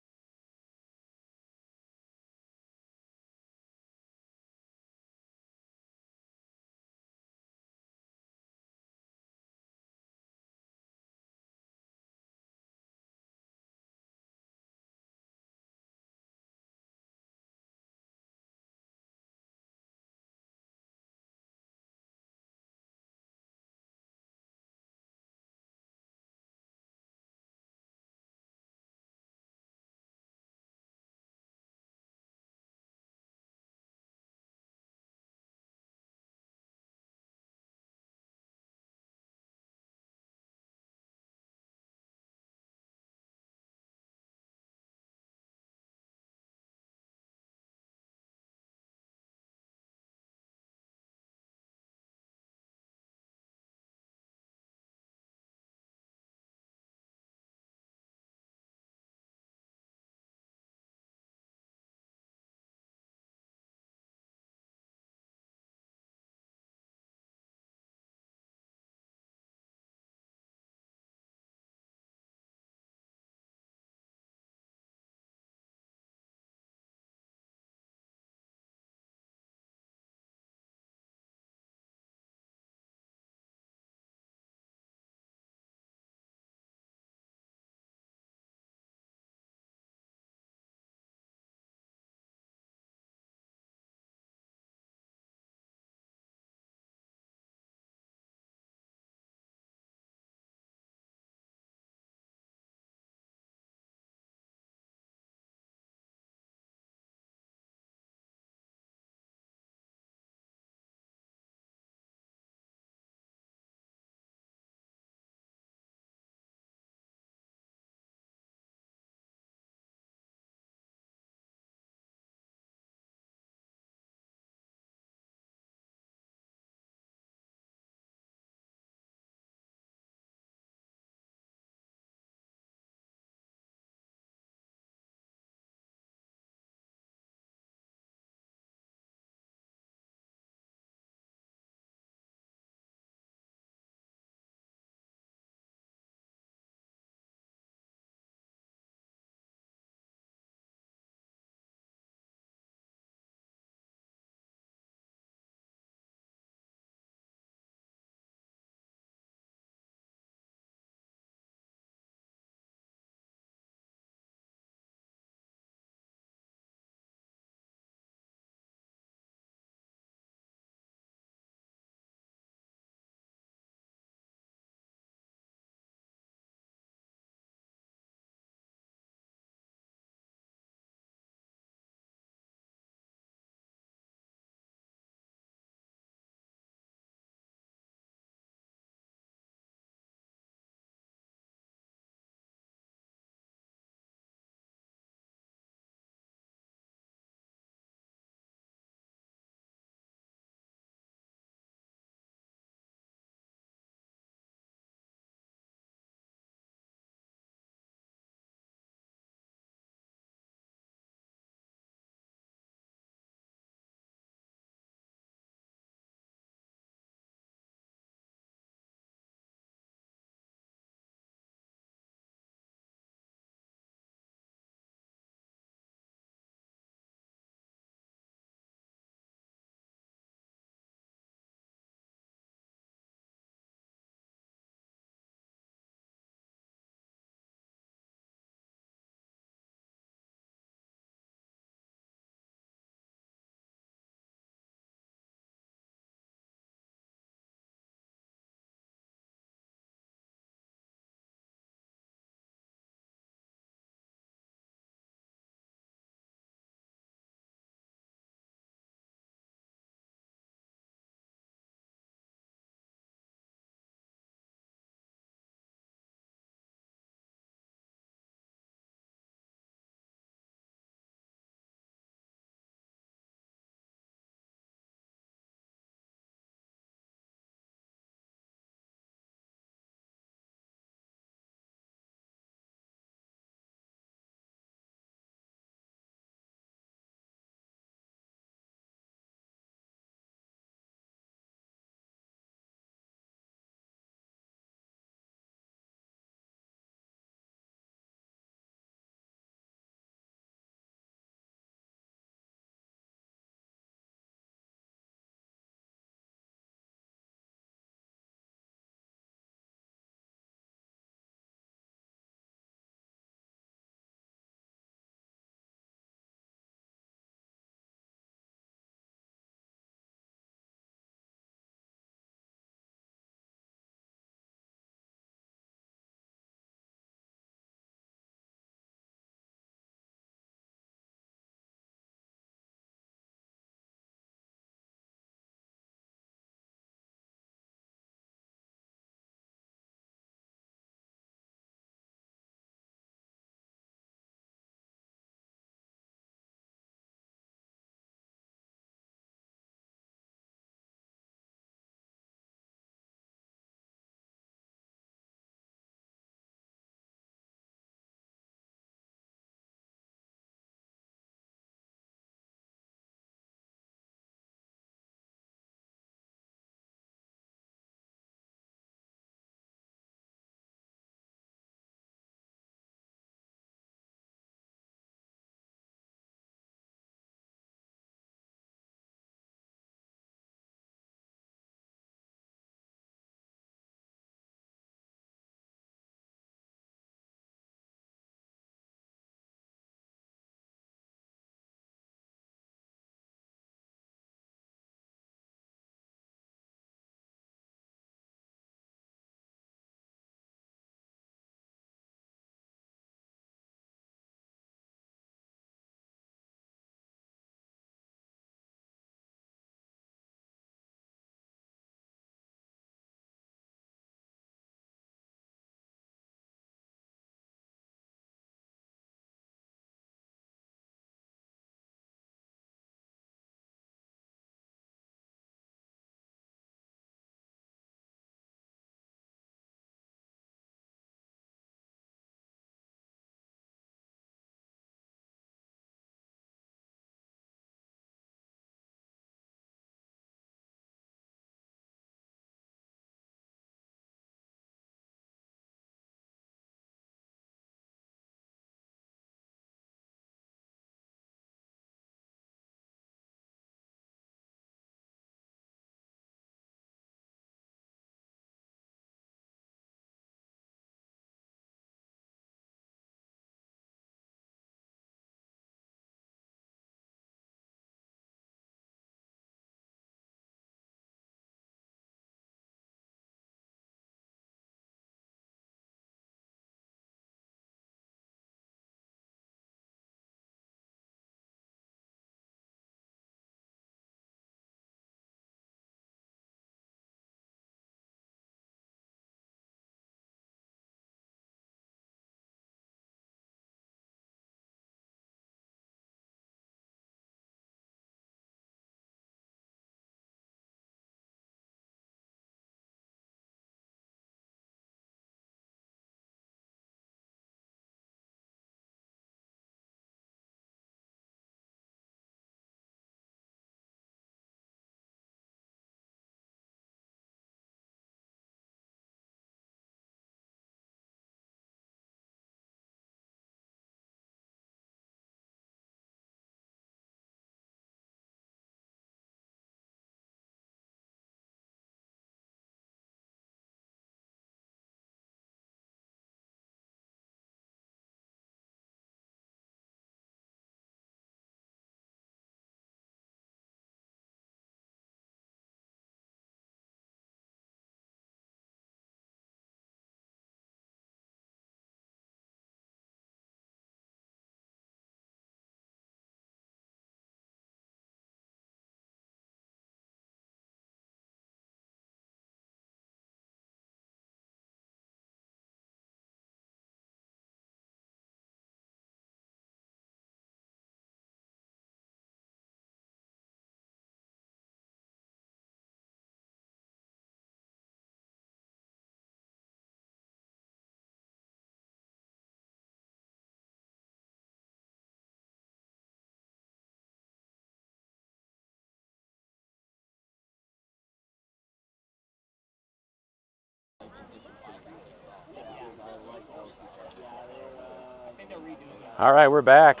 All right, we're back.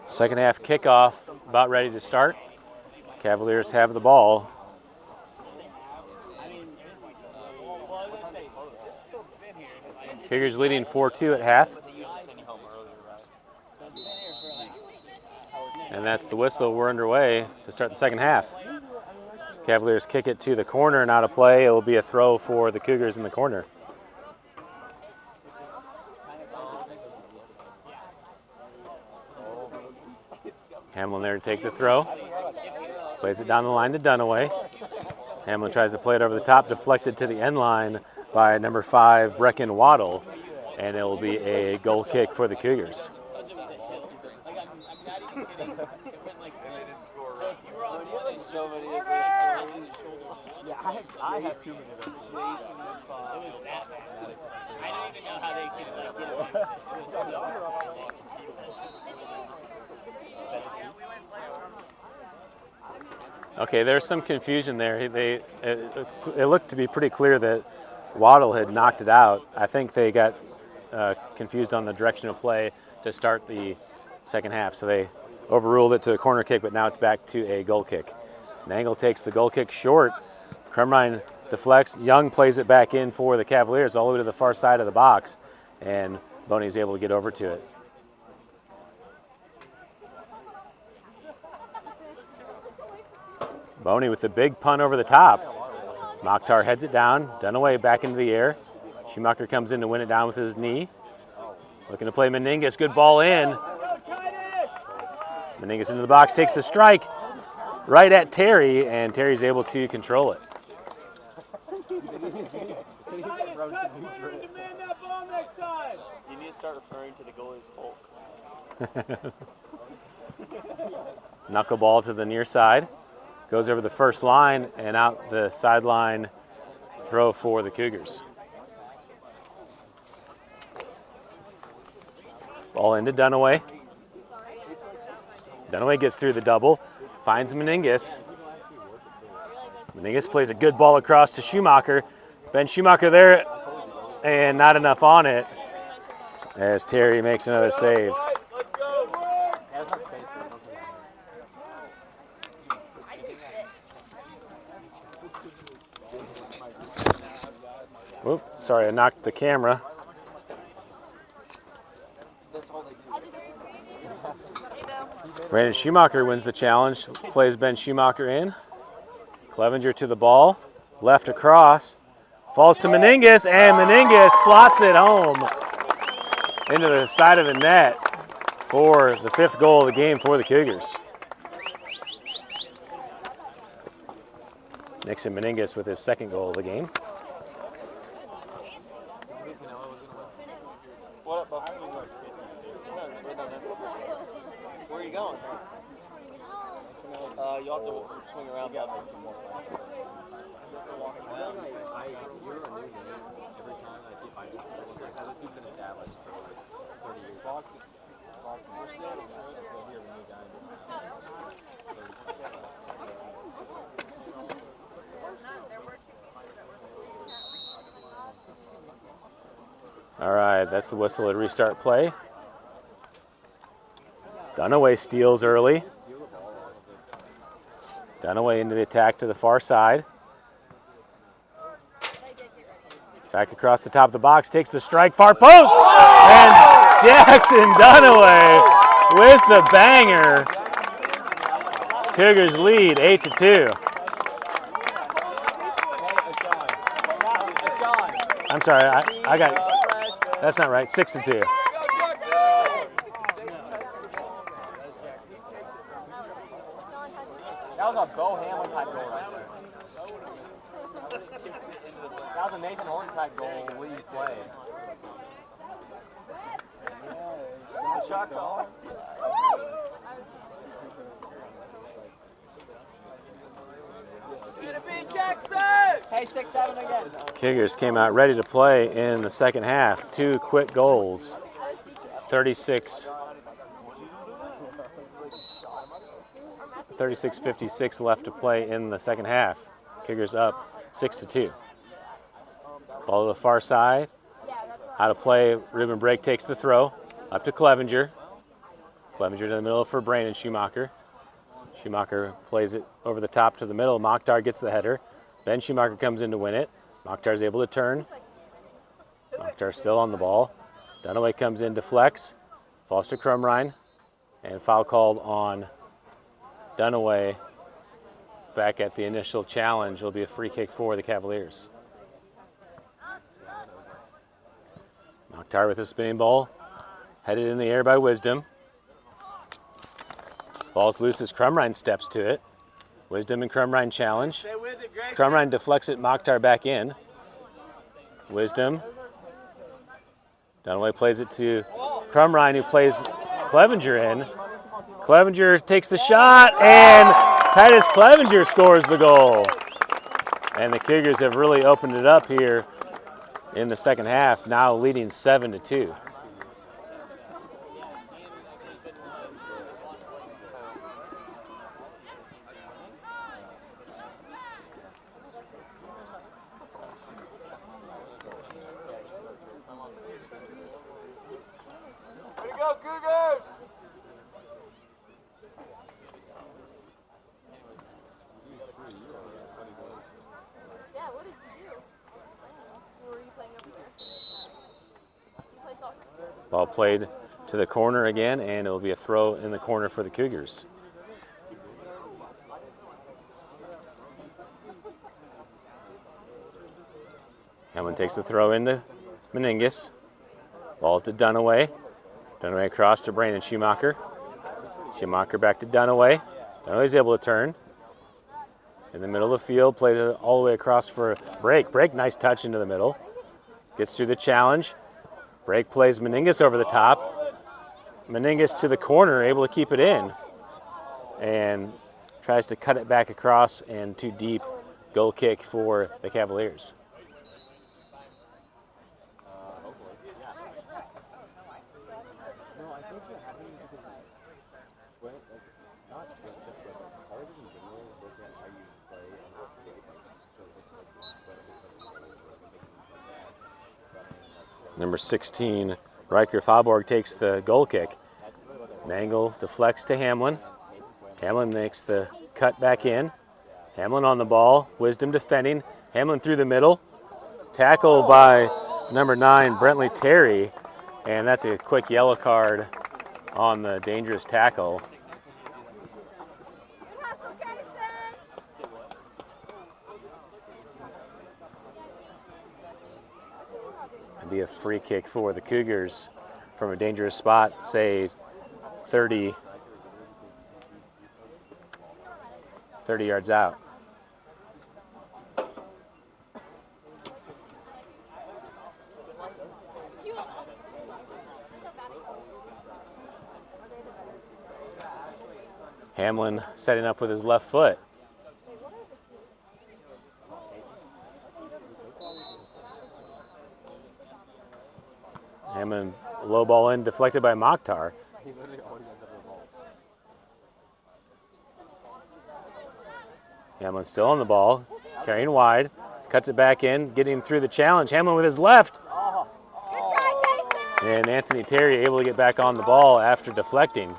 Second half kickoff about ready to start. Cavaliers have the ball. Cougars leading 4-2 at half. And that's the whistle. We're underway to start the second half. Cavaliers kick it to the corner and out of play. It will be a throw for the Cougars in the corner. Hamlin there to take the throw. Plays it down the line to Dunaway. Hamlin tries to play it over the top, deflected to the end line by number 5, Brecken Waddle, and it will be a goal kick for the Cougars. I have too many of those. I don't even know how they could get it. Okay, there's some confusion there. It looked to be pretty clear that Waddle had knocked it out. I think they got confused on the direction of play to start the second half, so they overruled it to a corner kick, but now it's back to a goal kick. Nangle takes the goal kick short. Crumrine deflects. Young plays it back in for the Cavaliers all the way to the far side of the box, and Boney's able to get over to it. Boney with the big punt over the top. Mokhtar heads it down. Dunaway back into the air. Schumacher comes in to win it down with his knee. Looking to play Meningus. Good ball in. Meningus into the box, takes the strike right at Terry, and Terry's able to control it. You need to start referring to the goalie as Hulk. Knuckleball to the near side. Goes over the first line and out the sideline throw for the Cougars. Ball into Dunaway. Dunaway gets through the double, finds Meningus. Meningus plays a good ball across to Schumacher. Ben Schumacher there, and not enough on it as Terry makes another save. Whoop, sorry, I knocked the camera. Brandon Schumacher wins the challenge, plays Ben Schumacher in. Clevenger to the ball, left across, falls to Meningus, and Meningus slots it home into the side of the net for the 5th goal of the game for the Cougars. Nixon Meningus with his 2nd goal of the game. Where are you going? You'll have to swing around. You're a new name. Every time I see fight, this dude's been established for 30 years. All right, that's the whistle to restart play. Dunaway steals early. Dunaway into the attack to the far side. Back across the top of the box, takes the strike, far post! And Jackson Dunaway with the banger. Cougars lead 8-2. I'm sorry, I got, that's not right, 6-2. That was a Bo Hamlin type goal right there. That was a Nathan Horton type goal lead play. The shot call. Get it, beat Jackson! Hey, 6-7 again. Cougars came out ready to play in the second half. 2 quick goals. 36-56 left to play in the second half. Cougars up 6-2. Ball to the far side. Out of play, Ruben Brake takes the throw. Up to Clevenger. Clevenger to the middle for Brandon Schumacher. Schumacher plays it over the top to the middle. Mokhtar gets the header. Ben Schumacher comes in to win it. Mokhtar's able to turn. Mokhtar still on the ball. Dunaway comes in, deflects. Falls to Crumrine. And foul called on Dunaway. Back at the initial challenge will be a free kick for the Cavaliers. Mokhtar with a spinning ball. Headed in the air by Wisdom. Ball's loose as Crumrine steps to it. Wisdom and Crumrine challenge. Crumrine deflects it, Mokhtar back in. Wisdom. Dunaway plays it to Crumrine, who plays Clevenger in. Clevenger takes the shot, and Titus Clevenger scores the goal. And the Cougars have really opened it up here in the second half, now leading 7-2. Ball played to the corner again, and it will be a throw in the corner for the Cougars. Hamlin takes the throw into Meningus. Ball to Dunaway. Dunaway across to Brandon Schumacher. Schumacher back to Dunaway. Dunaway's able to turn. In the middle of the field, plays it all the way across for Brake. Brake, nice touch into the middle. Gets through the challenge. Brake plays Meningus over the top. Meningus to the corner, able to keep it in. And tries to cut it back across, and too deep. Goal kick for the Cavaliers. Number 16, Riker Fauborg takes the goal kick. Mangle deflects to Hamlin. Hamlin makes the cut back in. Hamlin on the ball. Wisdom defending. Hamlin through the middle. Tackle by number 9, Brentley Terry. And that's a quick yellow card on the dangerous tackle. It'd be a free kick for the Cougars from a dangerous spot, say 30 yards out. Hamlin setting up with his left foot. Hamlin low ball in, deflected by Mokhtar. Hamlin still on the ball, carrying wide, cuts it back in, getting through the challenge. Hamlin with his left. And Anthony Terry able to get back on the ball after deflecting.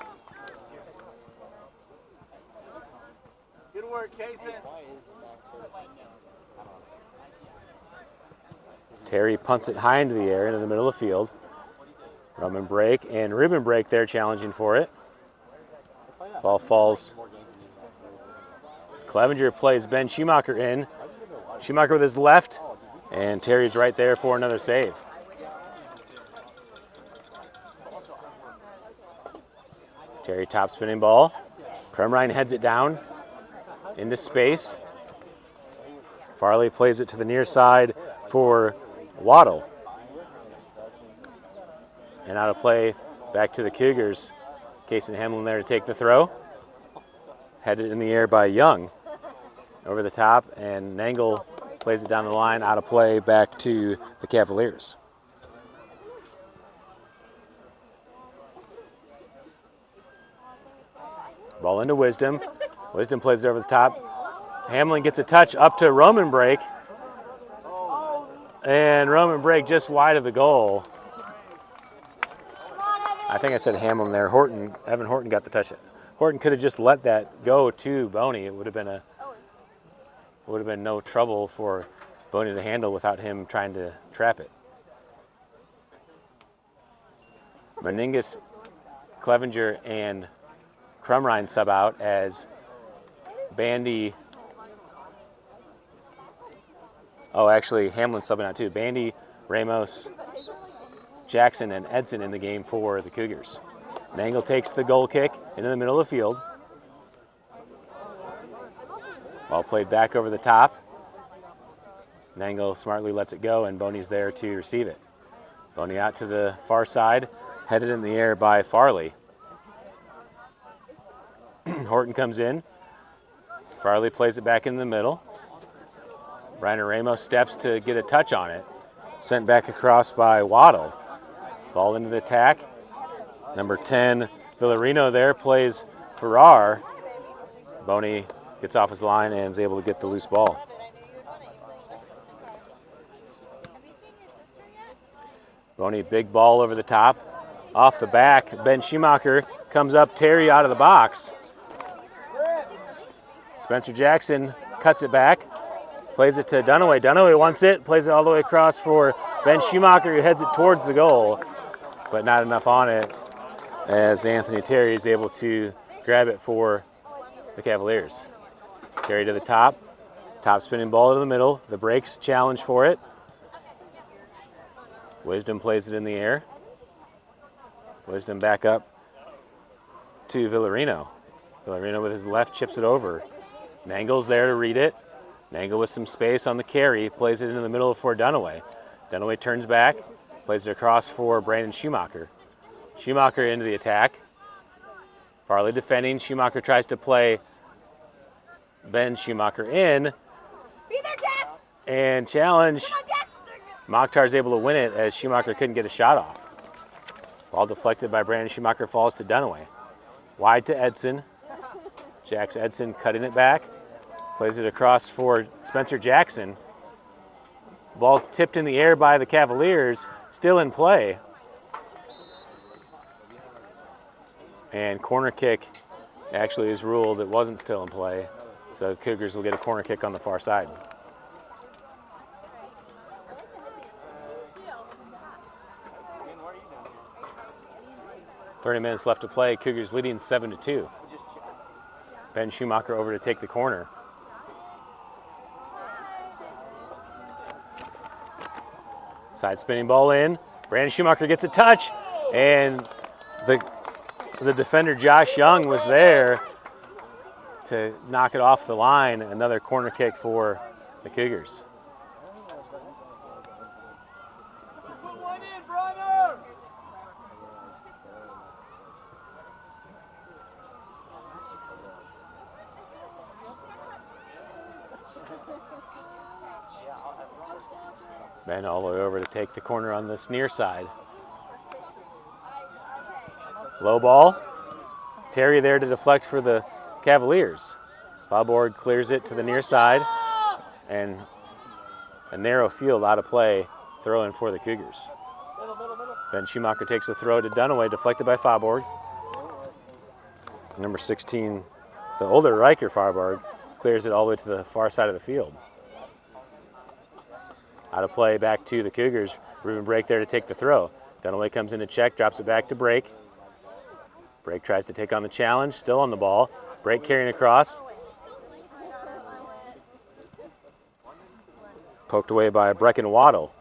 Good work, Kaysen. Terry punts it high into the air, into the middle of the field. Roman Brake and Ruben Brake there challenging for it. Ball falls. Clevenger plays Ben Schumacher in. Schumacher with his left, and Terry's right there for another save. Terry top spinning ball. Crumrine heads it down into space. Farley plays it to the near side for Waddle. And out of play back to the Cougars. Kaysen Hamlin there to take the throw. Headed in the air by Young. Over the top, and Nangle plays it down the line, out of play back to the Cavaliers. Ball into Wisdom. Wisdom plays it over the top. Hamlin gets a touch up to Roman Brake. And Roman Brake just wide of the goal. I think I said Hamlin there. Evan Horton got the touch. Horton could have just let that go to Boney. It would have been no trouble for Boney to handle without him trying to trap it. Meningus, Clevenger, and Crumrine sub out as Bandy. Oh, actually, Hamlin subbing out too. Bandy, Ramos, Jackson, and Edson in the game for the Cougars. Nangle takes the goal kick into the middle of the field. Ball played back over the top. Nangle smartly lets it go, and Boney's there to receive it. Boney out to the far side, headed in the air by Farley. Horton comes in. Farley plays it back in the middle. Brian Ramos steps to get a touch on it. Sent back across by Waddle. Ball into the attack. Number 10, Villarino there, plays Farrar. Boney gets off his line and is able to get the loose ball. Boney, big ball over the top. Off the back, Ben Schumacher comes up, Terry out of the box. Spencer Jackson cuts it back, plays it to Dunaway. Dunaway wants it, plays it all the way across for Ben Schumacher, who heads it towards the goal, but not enough on it as Anthony Terry is able to grab it for the Cavaliers. Terry to the top spinning ball to the middle. The breaks challenge for it. Wisdom plays it in the air. Wisdom back up to Villarino. Villarino with his left chips it over. Nangle's there to read it. Nangle with some space on the carry, plays it into the middle for Dunaway. Dunaway turns back, plays it across for Brandon Schumacher. Schumacher into the attack. Farley defending. Schumacher tries to play Ben Schumacher in. And challenge. Mokhtar is able to win it as Schumacher couldn't get a shot off. Ball deflected by Brandon Schumacher, falls to Dunaway. Wide to Edson. Jax Edson cutting it back. Plays it across for Spencer Jackson. Ball tipped in the air by the Cavaliers, still in play. And corner kick actually is ruled. It wasn't still in play. So Cougars will get a corner kick on the far side. .30 minutes left to play. Cougars leading 7-2. Ben Schumacher over to take the corner. Side spinning ball in. Brandon Schumacher gets a touch, and the defender Josh Young was there to knock it off the line. Another corner kick for the Cougars. Ben all the way over to take the corner on this near side. Low ball. Terry there to deflect for the Cavaliers. Faubourg clears it to the near side. And a narrow field out of play. Throw in for the Cougars. Ben Schumacher takes the throw to Dunaway, deflected by Faubourg. Number 16, the older Riker Faubourg, clears it all the way to the far side of the field. Out of play back to the Cougars. Ruben Brake there to take the throw. Dunaway comes in to check, drops it back to Brake. Brake tries to take on the challenge, still on the ball. Brake carrying across. Poked away by Brecken Waddle.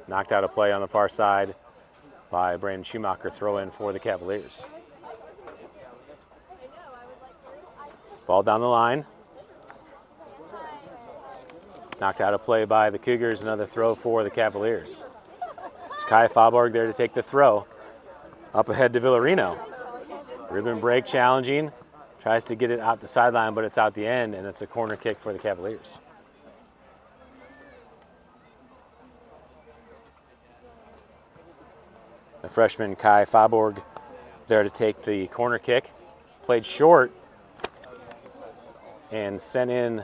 Knocked out of play on the far side by Brandon Schumacher. Throw in for the Cavaliers. Ball down the line. Knocked out of play by the Cougars. Another throw for the Cavaliers. Kai Faubourg there to take the throw. Up ahead to Villarino. Ruben Brake challenging. Tries to get it out the sideline, but it's out the end, and it's a corner kick for the Cavaliers. The freshman Kai Faubourg there to take the corner kick. Played short and sent in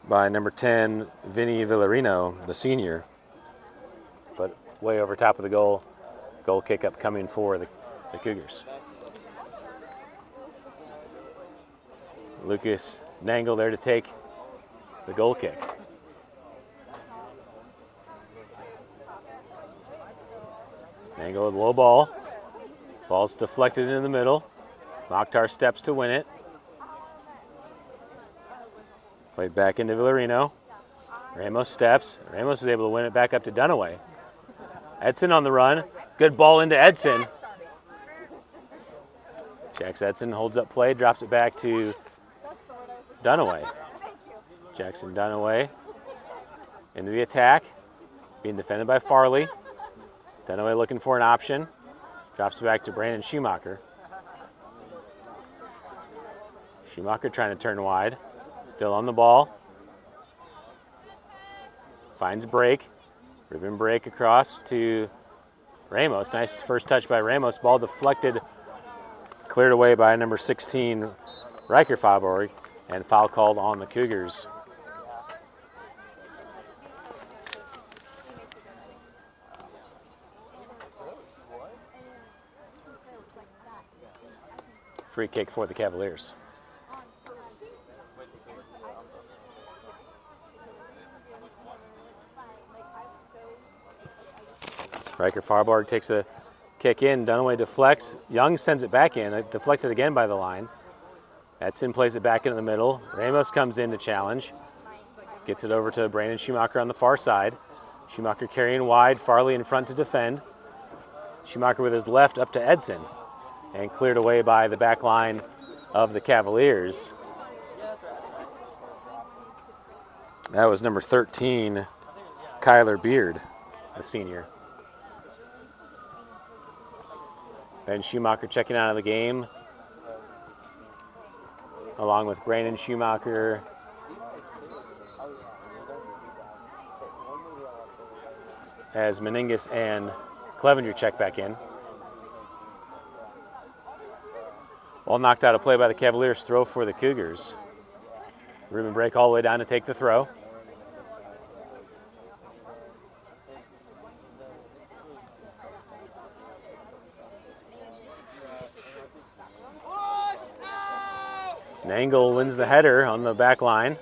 by number 10, Vinny Villarino, the senior. But way over top of the goal Goal kick upcoming for the Cougars. Lucas Nangle there to take the goal kick. Nangle with low ball. Ball's deflected into the middle. Mokhtar steps to win it. Played back into Villarino. Ramos steps. Ramos is able to win it back up to Dunaway. Edson on the run. Good ball into Edson. Jax Edson holds up play, drops it back to Dunaway. Jackson Dunaway into the attack. Being defended by Farley. Dunaway looking for an option. Drops it back to Brandon Schumacher. Schumacher trying to turn wide. Still on the ball. Finds break. Ribbon break across to Ramos. Nice first touch by Ramos. Ball deflected. Cleared away by number 16, Riker Faaborg. And foul called on the Cougars. Free kick for the Cavaliers. Riker Faaborg takes a kick in. Dunaway deflects. Young sends it back in. It deflected again by the line. Edson plays it back into the middle. Ramos comes in to challenge. Gets it over to Brandon Schumacher on the far side. Schumacher carrying wide. Farley in front to defend. Schumacher with his left up to Edson. And cleared away by the back line of the Cavaliers. That was number 13, Kyler Beard, the senior. Ben Schumacher checking out of the game, along with Brandon Schumacher. As Meningus and Clevenger check back in. Ball knocked out of play by the Cavaliers. Throw for the Cougars. Ruben break all the way down to take the throw. Nangle wins the header on the back line.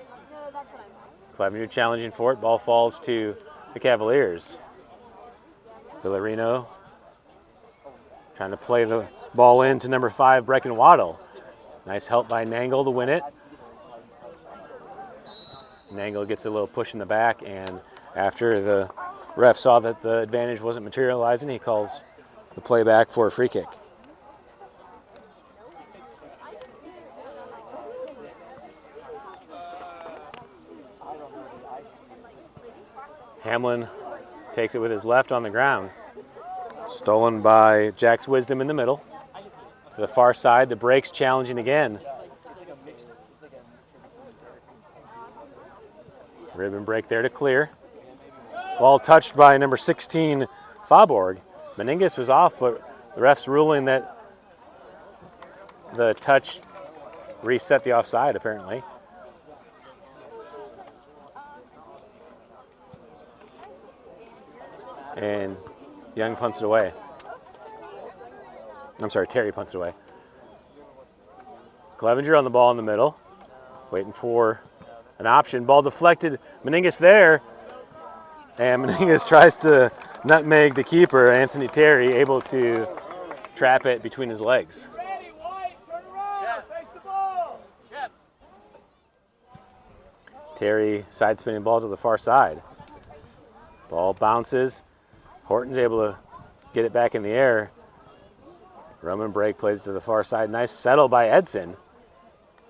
Clevenger challenging for it. Ball falls to the Cavaliers. Villarino trying to play the ball in to number 5, Brecken Waddle. Nice help by Nangle to win it. Nangle gets a little push in the back, and after the ref saw that the advantage wasn't materializing, he calls the play back for a free kick. Hamlin takes it with his left on the ground. Stolen by Jax Wisdom in the middle. To the far side, the break's challenging again. Ribbon break there to clear. Ball touched by number 16, Faaborg. Meningus was off, but the ref's ruling that the touch reset the offside, apparently. And Young punts it away. I'm sorry, Terry punts it away. Clevenger on the ball in the middle, waiting for an option. Ball deflected. Meningus there, and Meningus tries to nutmeg the keeper, Anthony Terry, able to trap it between his legs. Ready, White, turn around, face the ball. Terry side spinning ball to the far side. Ball bounces. Horton's able to get it back in the air. Roman break plays to the far side. Nice settle by Edson.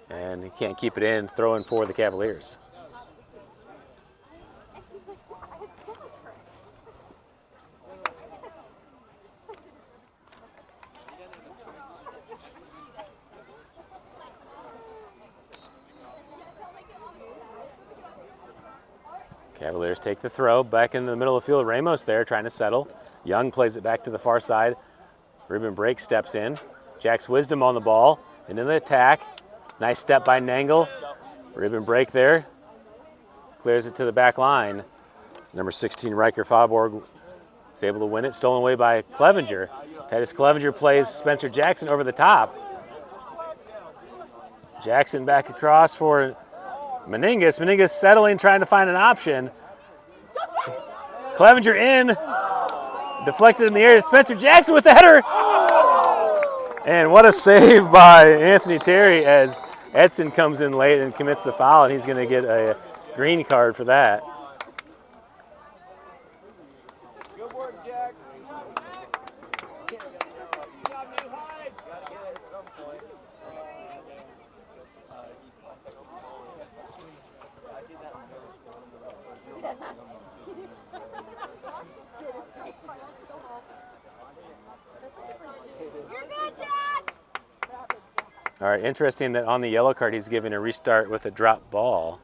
And he can't keep it in, throwing for the Cavaliers. Cavaliers take the throw back into the middle of the field. Ramos there trying to settle. Young plays it back to the far side. Ruben Brake steps in. Jax Wisdom on the ball. Into the attack. Nice step by Nangle. Ruben Brake there. Clears it to the back line. Number 16, Riker Faaborg is able to win it, stolen away by Clevenger. Titus Clevenger plays Spencer Jackson over the top. Jackson back across for Meningus. Meningus settling, trying to find an option. Clevenger in, deflected in the air. Spencer Jackson with the header. And what a save by Anthony Terry as Edson comes in late and commits the foul, and he's going to get a green card for that. Good work, Jack. Good job, New Hyde. You're good, Jack! All right, interesting that on the yellow card he's giving a restart with a drop ball.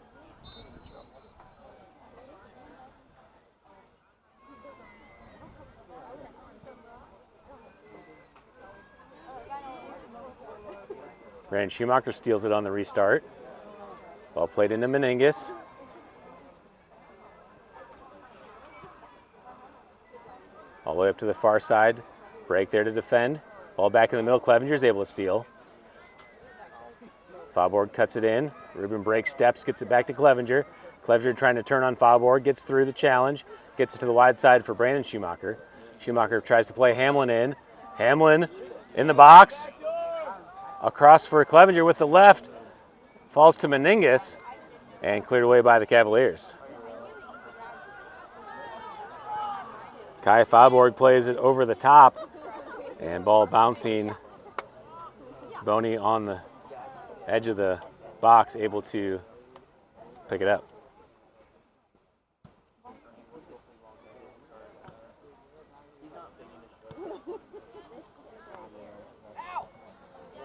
Brandon Schumacher steals it on the restart. Ball played into Meningus. All the way up to the far side. Break there to defend. Ball back in the middle. Clevenger's able to steal. Foulboard cuts it in. Ruben breaks steps, gets it back to Clevenger. Clevenger trying to turn on Foulboard, gets through the challenge, gets it to the wide side for Brandon Schumacher. Schumacher tries to play Hamlin in. Hamlin in the box. Across for Clevenger with the left. Falls to Meningus and cleared away by the Cavaliers. Kai Foulboard plays it over the top and ball bouncing. Boney on the edge of the box, able to pick it up.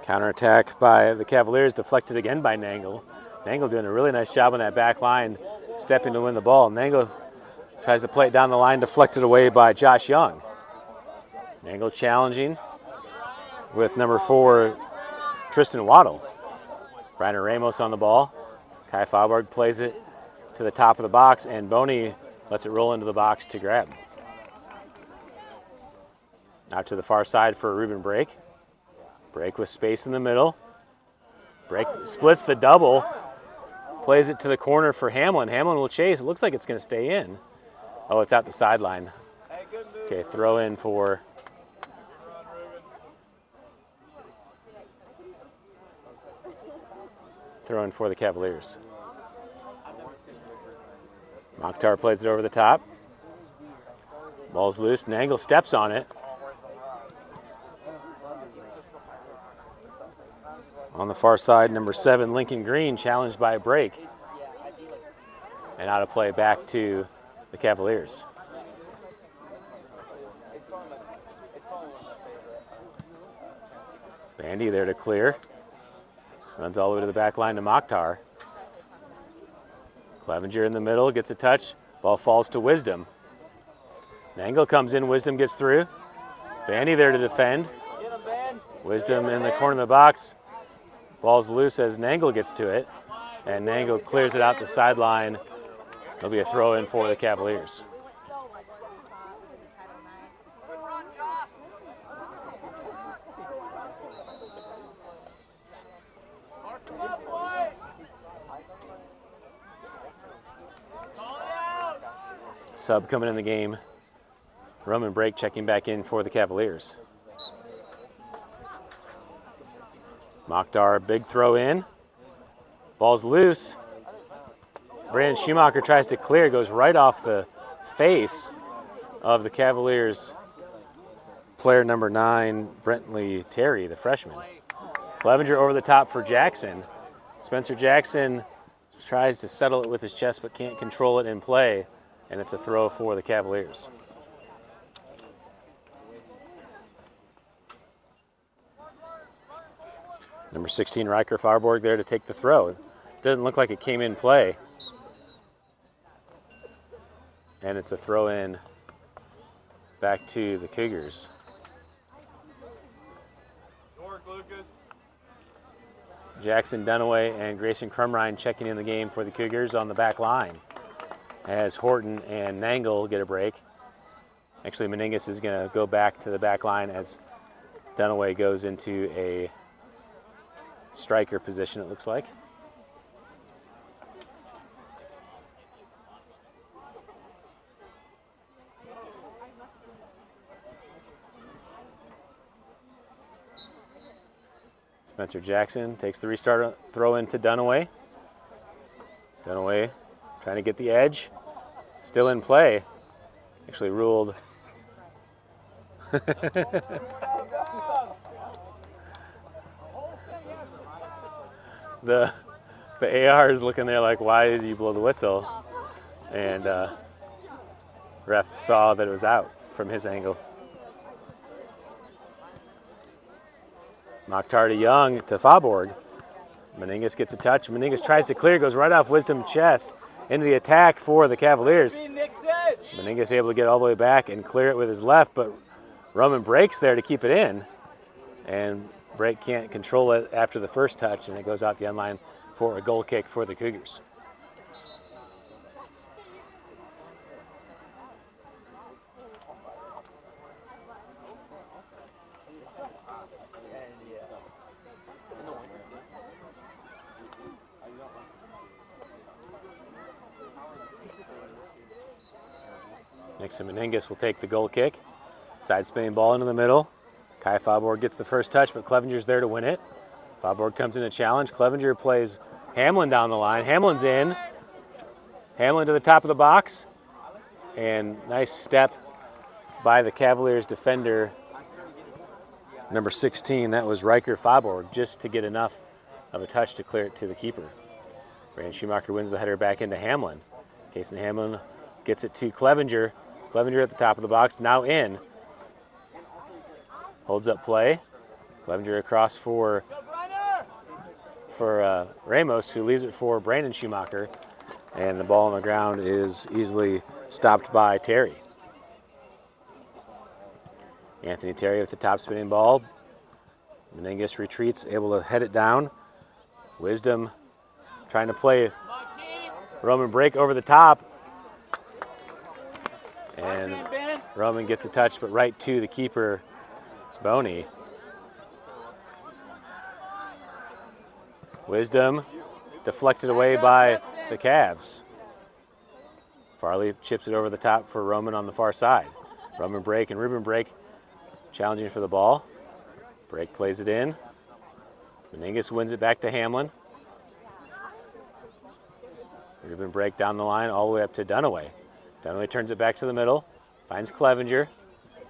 Counterattack by the Cavaliers, deflected again by Nangle. Nangle doing a really nice job on that back line, stepping to win the ball. Nangle tries to play it down the line, deflected away by Josh Young. Nangle challenging with number 4, Tristan Waddle. Reiner Ramos on the ball. Kai Foulboard plays it to the top of the box, and Boney lets it roll into the box to grab. Out to the far side for a Ruben break. Break with space in the middle. Break splits the double. Plays it to the corner for Hamlin. Hamlin will chase. It looks like it's going to stay in. Oh, it's out the sideline. Okay, throw in for the Cavaliers. Mokhtar plays it over the top. Ball's loose. Nangle steps on it. On the far side, number 7, Lincoln Green, challenged by a break. And out of play back to the Cavaliers. Bandy there to clear. Runs all the way to the back line to Mokhtar. Clevenger in the middle, gets a touch. Ball falls to Wisdom. Nangle comes in, Wisdom gets through. Bandy there to defend. Wisdom in the corner of the box. Ball's loose as Nangle gets to it. And Nangle clears it out the sideline. It'll be a throw in for the Cavaliers. Sub coming in the game. Roman Break checking back in for the Cavaliers. Mokhtar, big throw in. Ball's loose. Brandon Schumacher tries to clear, goes right off the face of the Cavaliers player number 9, Brentley Terry, the freshman. Clevenger over the top for Jackson. Spencer Jackson tries to settle it with his chest but can't control it in play, and it's a throw for the Cavaliers. Number 16, Riker Farborg there to take the throw. Doesn't look like it came in play. And it's a throw in back to the Cougars. Jackson Dunaway and Grayson Crumrine checking in the game for the Cougars on the back line as Horton and Nangle get a break. Actually, Meningus is going to go back to the back line as Dunaway goes into a striker position, it looks like. Spencer Jackson takes the restart throw into Dunaway. Dunaway trying to get the edge. Still in play. Actually ruled. The AR is looking there like, why did you blow the whistle? And ref saw that it was out from his angle. Mokhtar to Young to Faubourg. Meningus gets a touch. Meningus tries to clear, goes right off Wisdom chest into the attack for the Cavaliers. Meningus able to get all the way back and clear it with his left, but Roman breaks there to keep it in. And Brake can't control it after the first touch, and it goes out the end line for a goal kick for the Cougars. Nixon Meningus will take the goal kick. Side spinning ball into the middle. Kai Faubourg gets the first touch, but Clevenger's there to win it. Faubourg comes in a challenge. Clevenger plays Hamlin down the line. Hamlin's in. Hamlin to the top of the box. And nice step by the Cavaliers defender, number 16. That was Riker Faubourg, just to get enough of a touch to clear it to the keeper. Brandon Schumacher wins the header back into Hamlin. Kason Hamlin gets it to Clevenger. Clevenger at the top of the box, now in. Holds up play. Clevenger across for Ramos, who leaves it for Brandon Schumacher. And the ball on the ground is easily stopped by Terry. Anthony Terry with the top spinning ball. Meningus retreats, able to head it down. Wisdom trying to play Roman break over the top. And Roman gets a touch, but right to the keeper, Boney. Wisdom deflected away by the Cavs. Farley chips it over the top for Roman on the far side. Roman break and Ruben break challenging for the ball. Break plays it in. Meningus wins it back to Hamlin. Ruben break down the line all the way up to Dunaway. Dunaway turns it back to the middle, finds Clevenger.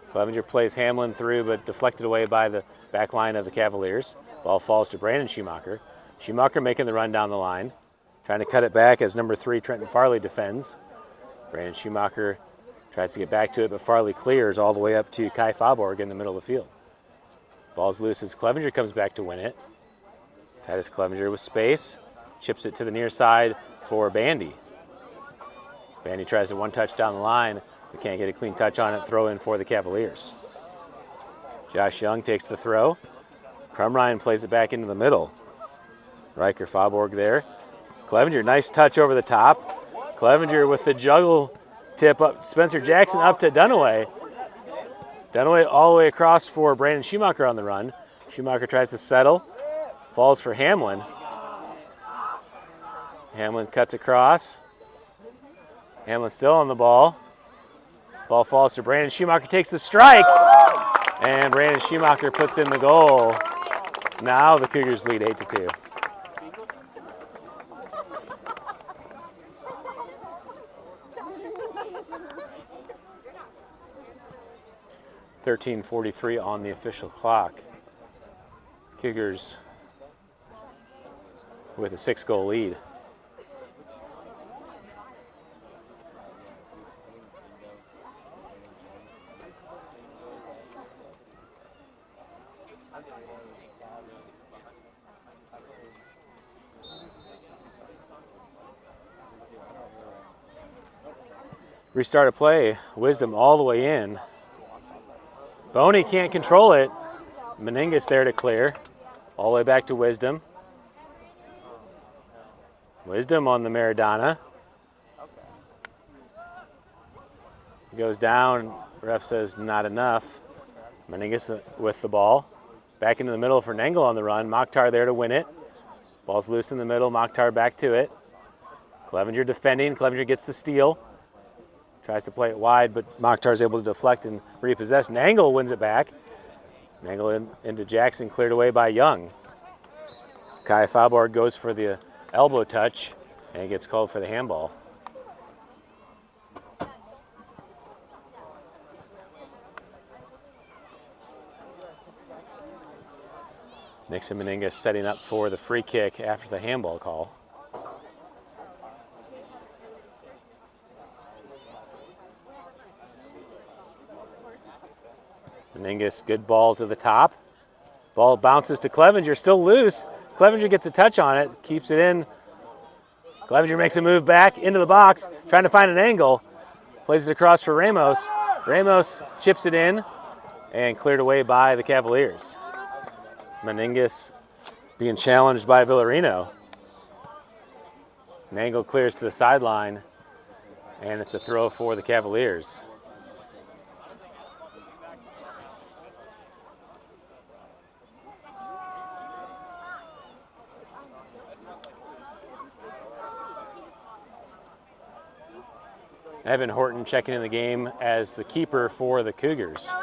Clevenger plays Hamlin through, but deflected away by the back line of the Cavaliers. Ball falls to Brandon Schumacher. Schumacher making the run down the line, trying to cut it back as number 3, Trenton Farley, defends. Brandon Schumacher tries to get back to it, but Farley clears all the way up to Kai Faubourg in the middle of the field. Ball's loose as Clevenger comes back to win it. Titus Clevenger with space, chips it to the near side for Bandy. Bandy tries to one touch down the line, but can't get a clean touch on it. Throw in for the Cavaliers. Josh Young takes the throw. Crumrine plays it back into the middle. Riker Faubourg there. Clevenger, nice touch over the top. Clevenger with the juggle tip up. Spencer Jackson up to Dunaway. Dunaway all the way across for Brandon Schumacher on the run. Schumacher tries to settle. Falls for Hamlin. Hamlin cuts across. Hamlin still on the ball. Ball falls to Brandon Schumacher, takes the strike. And Brandon Schumacher puts in the goal. Now the Cougars lead 8-2. .13:43 on the official clock. Cougars with a 6-goal lead. Restart of play. Wisdom all the way in. Boney can't control it. Meningus there to clear. All the way back to Wisdom. Wisdom on the Maradona. Goes down Ref says not enough. Meningus with the ball. Back into the middle for Nangle on the run. Mokhtar there to win it. Ball's loose in the middle. Mokhtar back to it. Clevenger defending. Clevenger gets the steal. Tries to play it wide, but Mokhtar is able to deflect and repossess. Nangle wins it back. Nangle into Jackson, cleared away by Young. Kai Faubourg goes for the elbow touch and gets called for the handball. Nixon Meningus setting up for the free kick after the handball call. Meningus, good ball to the top. Ball bounces to Clevenger, still loose. Clevenger gets a touch on it, keeps it in. Clevenger makes a move back into the box, trying to find an angle. Plays it across for Ramos. Ramos chips it in and cleared away by the Cavaliers. Meningus being challenged by Villarino. Nangle clears to the sideline, and it's a throw for the Cavaliers. Evan Horton checking in the game as the keeper for the Cougars.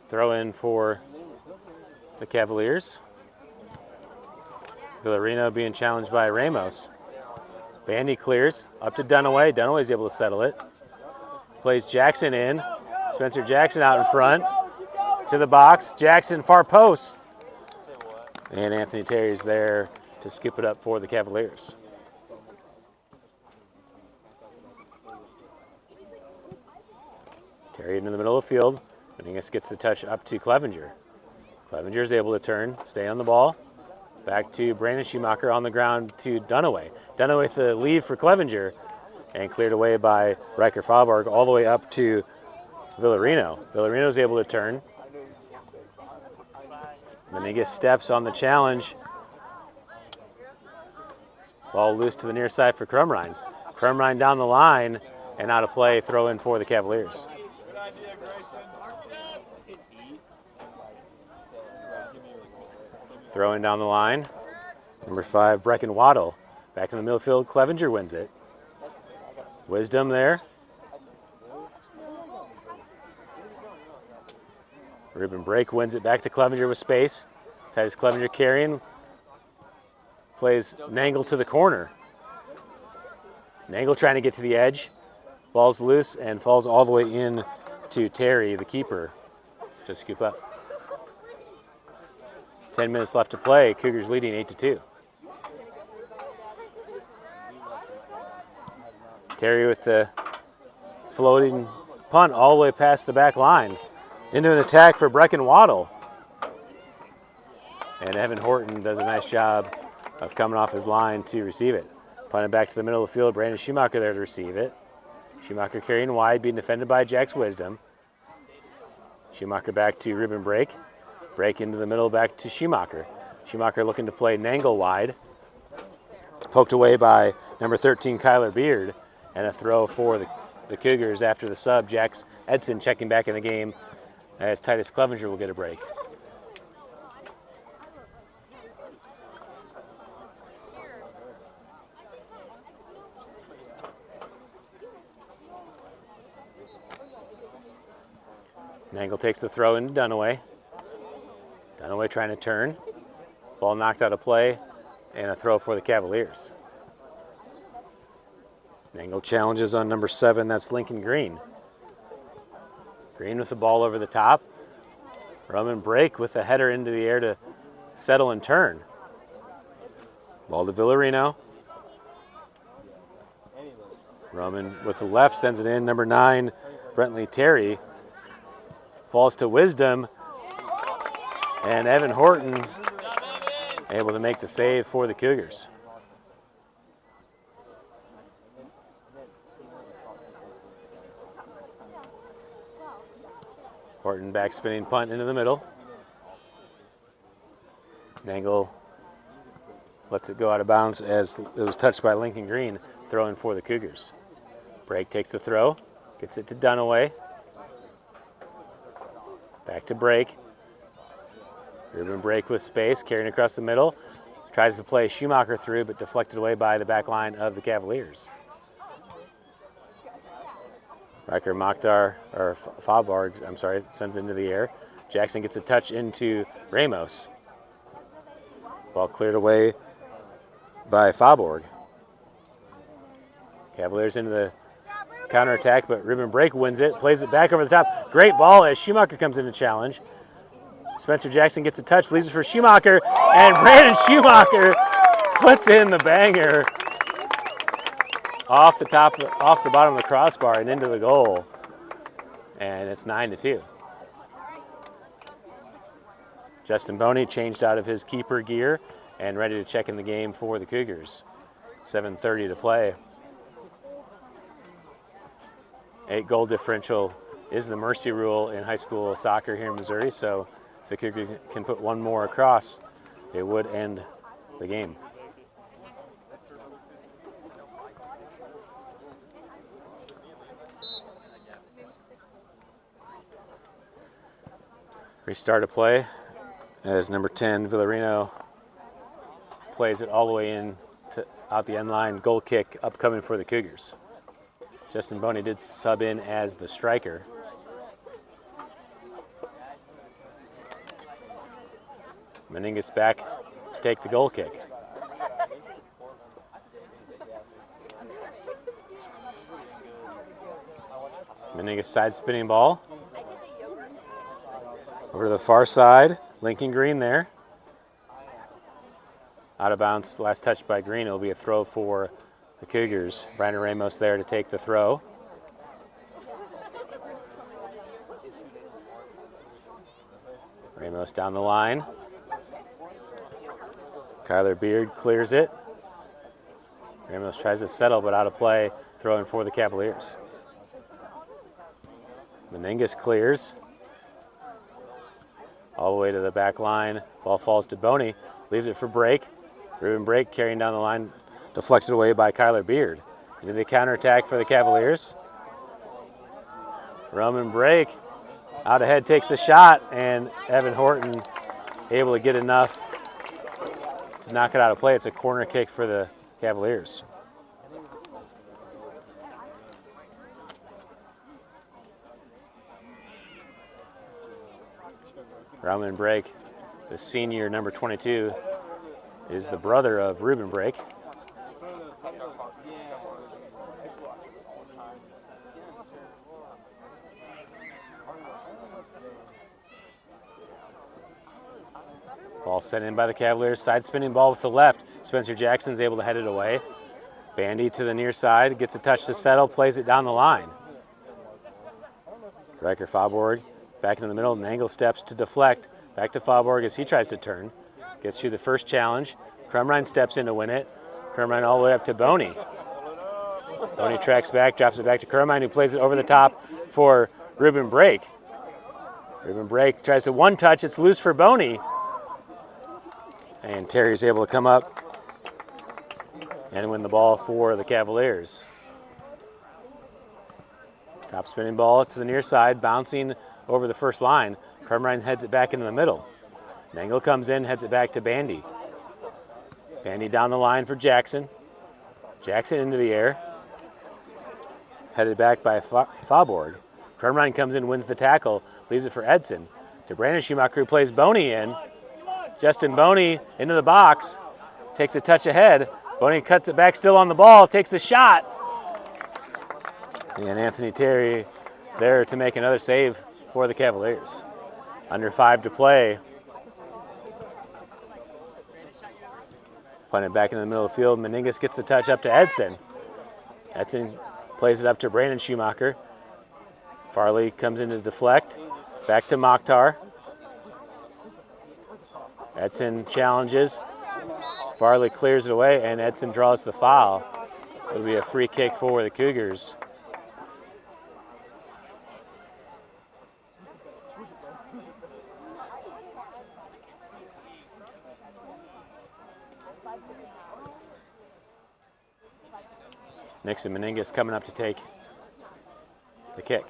Throw in for the Cavaliers. Villarino being challenged by Ramos. Bandy clears up to Dunaway. Dunaway's able to settle it. Plays Jackson in. Spencer Jackson out in front. To the box. Jackson far post. And Anthony Terry's there to scoop it up for the Cavaliers. Terry into the middle of the field. Meningus gets the touch up to Clevenger. Clevenger's able to turn, stay on the ball. Back to Brandon Schumacher on the ground to Dunaway. Dunaway with the lead for Clevenger and cleared away by Riker Faubourg all the way up to Villarino. Villarino's able to turn. Meningus steps on the challenge. Ball loose to the near side for Crumrine. Crumrine down the line and out of play, throw in for the Cavaliers. Throwing down the line. Number 5, Brecken Waddle. Back in the middle field, Clevenger wins it. Wisdom there. Ruben Brake wins it back to Clevenger with space. Titus Clevenger carrying. Plays Nangle to the corner. Nangle trying to get to the edge. Ball's loose and falls all the way in to Terry, the keeper, to scoop up. 10 minutes left to play. Cougars leading 8-2. Terry with the floating punt all the way past the back line. Into an attack for Brecken Waddle. And Evan Horton does a nice job of coming off his line to receive it. Punted back to the middle of the field. Brandon Schumacher there to receive it. Schumacher carrying wide, being defended by Jax Wisdom. Schumacher back to Ruben Brake. Brake into the middle, back to Schumacher. Schumacher looking to play Nangle wide. Poked away by number 13, Kyler Beard. And a throw for the Cougars after the sub. Jax Edson checking back in the game as Titus Clevenger will get a break. Nangle takes the throw into Dunaway. Dunaway trying to turn. Ball knocked out of play, and a throw for the Cavaliers. Nangle challenges on number 7, that's Lincoln Green. Green with the ball over the top. Roman Brake with the header into the air to settle and turn. Ball to Villarino. Roman with the left sends it in. Number 9, Brentley Terry. Falls to Wisdom. And Evan Horton able to make the save for the Cougars. Horton back spinning punt into the middle. Nangle lets it go out of bounds as it was touched by Lincoln Green, throwing for the Cougars. Brake takes the throw, gets it to Dunaway. Back to Brake. Ruben Brake with space, carrying across the middle. Tries to play Schumacher through, but deflected away by the back line of the Cavaliers. Riker Mokhtar, or Faubourg, I'm sorry, sends it into the air. Jackson gets a touch into Ramos. Ball cleared away by Faubourg. Cavaliers into the counterattack, but Ruben Brake wins it, plays it back over the top. Great ball as Schumacher comes in to challenge. Spencer Jackson gets a touch, leaves it for Schumacher, and Brandon Schumacher puts in the banger off the bottom of the crossbar and into the goal. And it's 9-2. Justin Boney changed out of his keeper gear and ready to check in the game for the Cougars. 7:30 to play. 8-goal differential is the mercy rule in high school soccer here in Missouri, so if the Cougars can put one more across, it would end the game. Restart of play as number 10, Villarino, plays it all the way in to out the end line. Goal kick upcoming for the Cougars. Justin Boney did sub in as the striker. Meningus back to take the goal kick. Meningus side spinning ball. Over to the far side, Lincoln Green there. Out of bounds, last touch by Green. It'll be a throw for the Cougars. Brandon Ramos there to take the throw. Ramos down the line. Kyler Beard clears it. Ramos tries to settle, but out of play, throwing for the Cavaliers. Meningus clears. All the way to the back line. Ball falls to Boney. Leaves it for Brake. Ruben Brake carrying down the line. Deflected away by Kyler Beard. Into the counterattack for the Cavaliers. Roman Brake out ahead takes the shot, and Evan Horton able to get enough to knock it out of play. It's a corner kick for the Cavaliers. Roman Brake, the senior, number 22, is the brother of Ruben Brake. Ball sent in by the Cavaliers. Side spinning ball with the left. Spencer Jackson's able to head it away. Bandy to the near side, gets a touch to settle, plays it down the line. Riker Faubourg back in the middle, and Nangle steps to deflect. Back to Faubourg as he tries to turn. Gets through the first challenge. Crumrine steps in to win it. Crumrine all the way up to Boney. Boney tracks back, drops it back to Crumrine, who plays it over the top for Ruben Brake. Ruben Brake tries to one touch. It's loose for Boney. And Terry's able to come up and win the ball for the Cavaliers. Top spinning ball to the near side, bouncing over the first line. Crumrine heads it back into the middle. Nangle comes in, heads it back to Bandy. Bandy down the line for Jackson. Jackson into the air. Headed back by Faubourg. Crumrine comes in, wins the tackle, leaves it for Edson. To Brandon Schumacher, who plays Boney in. Justin Boney into the box, takes a touch ahead. Boney cuts it back, still on the ball, takes the shot. And Anthony Terry there to make another save for the Cavaliers. Under 5 to play. Punted back in the middle of the field. Meningus gets the touch up to Edson. Edson plays it up to Brandon Schumacher. Farley comes in to deflect. Back to Mokhtar. Edson challenges. Farley clears it away, and Edson draws the foul. It'll be a free kick for the Cougars. Nixon Meningus coming up to take the kick.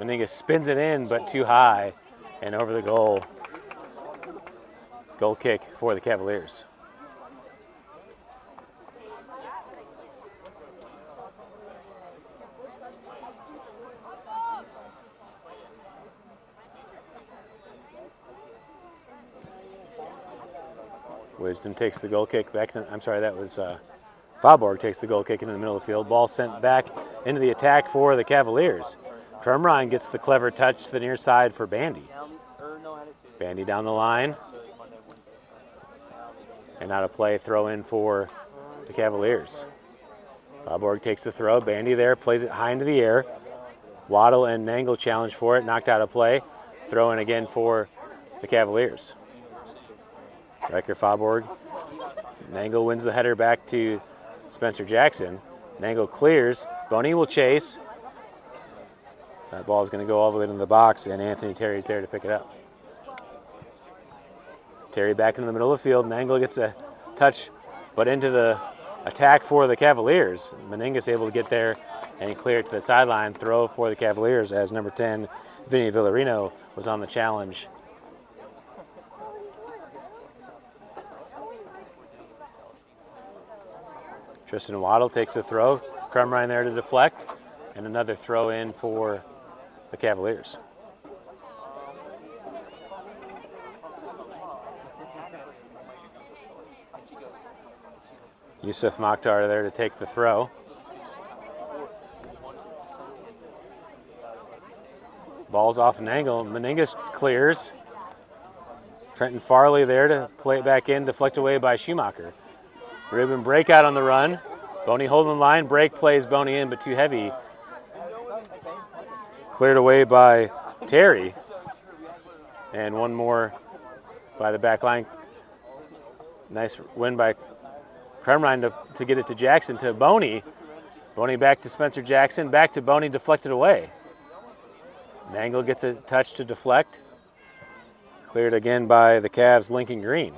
Meningus spins it in, but too high and over the goal. Goal kick for the Cavaliers. Wisdom takes the goal kick back to, I'm sorry, that was Faubourg takes the goal kick into the middle of the field. Ball sent back into the attack for the Cavaliers. Crumrine gets the clever touch to the near side for Bandy. Bandy down the line. And out of play, throw in for the Cavaliers. Faubourg takes the throw. Bandy there, plays it high into the air. Waddle and Nangle challenge for it, knocked out of play. Throw in again for the Cavaliers. Riker Faubourg. Nangle wins the header back to Spencer Jackson. Nangle clears. Boney will chase. That ball is going to go all the way into the box, and Anthony Terry's there to pick it up. Terry back in the middle of the field. Nangle gets a touch, but into the attack for the Cavaliers. Meningus able to get there and clear it to the sideline. Throw for the Cavaliers as number 10, Vinny Villarino, was on the challenge. Tristan Waddle takes the throw. Crumrine there to deflect, and another throw in for the Cavaliers. Yusuf Mokhtar there to take the throw. Ball's off an angle. Meningus clears. Trenton Farley there to play it back in, deflect away by Schumacher. Ruben breakout on the run. Boney holding the line. Break plays Boney in, but too heavy. Cleared away by Terry. And one more by the back line. Nice win by Crumrine to get it to Jackson, to Boney. Boney back to Spencer Jackson. Back to Boney, deflected away. Nangle gets a touch to deflect. Cleared again by the Cavs' Lincoln Green.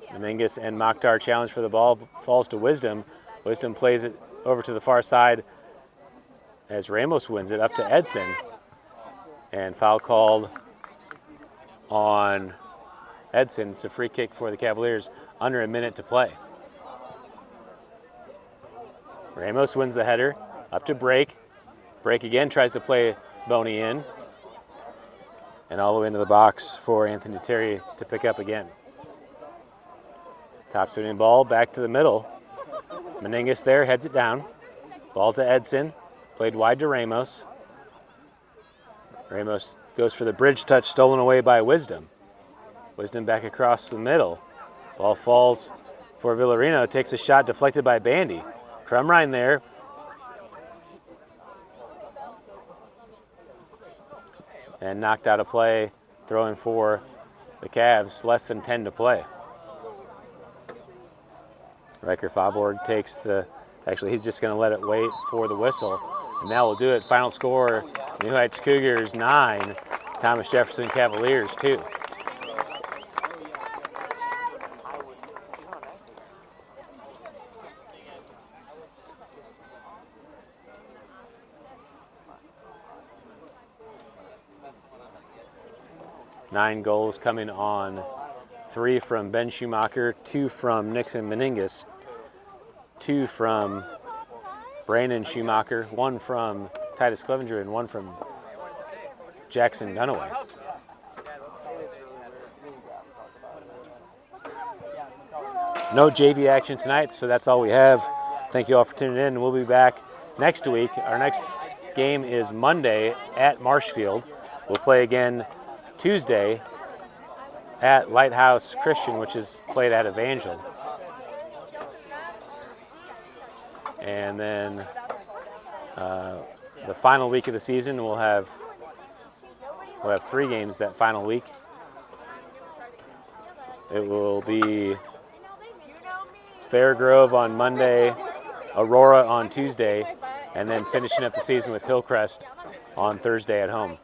Meningus and Mokhtar challenge for the ball. Falls to Wisdom. Wisdom plays it over to the far side as Ramos wins it up to Edson. And foul called on Edson. It's a free kick for the Cavaliers, under a minute to play. Ramos wins the header, up to Break. Break again, tries to play Boney in. And all the way into the box for Anthony Terry to pick up again. Top spinning ball, back to the middle. Meningus there, heads it down. Ball to Edson, played wide to Ramos. Ramos goes for the bridge touch, stolen away by Wisdom. Wisdom back across the middle. Ball falls for Villarino, takes a shot deflected by Bandy. Crumrine there. And knocked out of play, throwing for the Cavs, less than 10 to play. Riker Faubourg takes the, actually he's just going to let it wait for the whistle. And that will do it. Final score, New Heights Cougars 9, Thomas Jefferson Cavaliers 2. Nine goals coming on. 3 from Ben Schumacher, 2 from Nixon Meningus, 2 from Brandon Schumacher, 1 from Titus Clevenger, and 1 from Jackson Dunaway. No JV action tonight, so that's all we have. Thank you all for tuning in. We'll be back next week. Our next game is Monday at Marshfield. We'll play again Tuesday at Lighthouse Christian, which is played at Evangel. And then the final week of the season, we'll have 3 games that final week. It will be Fairgrove on Monday, Aurora on Tuesday, and then finishing up the season with Hillcrest on Thursday at home.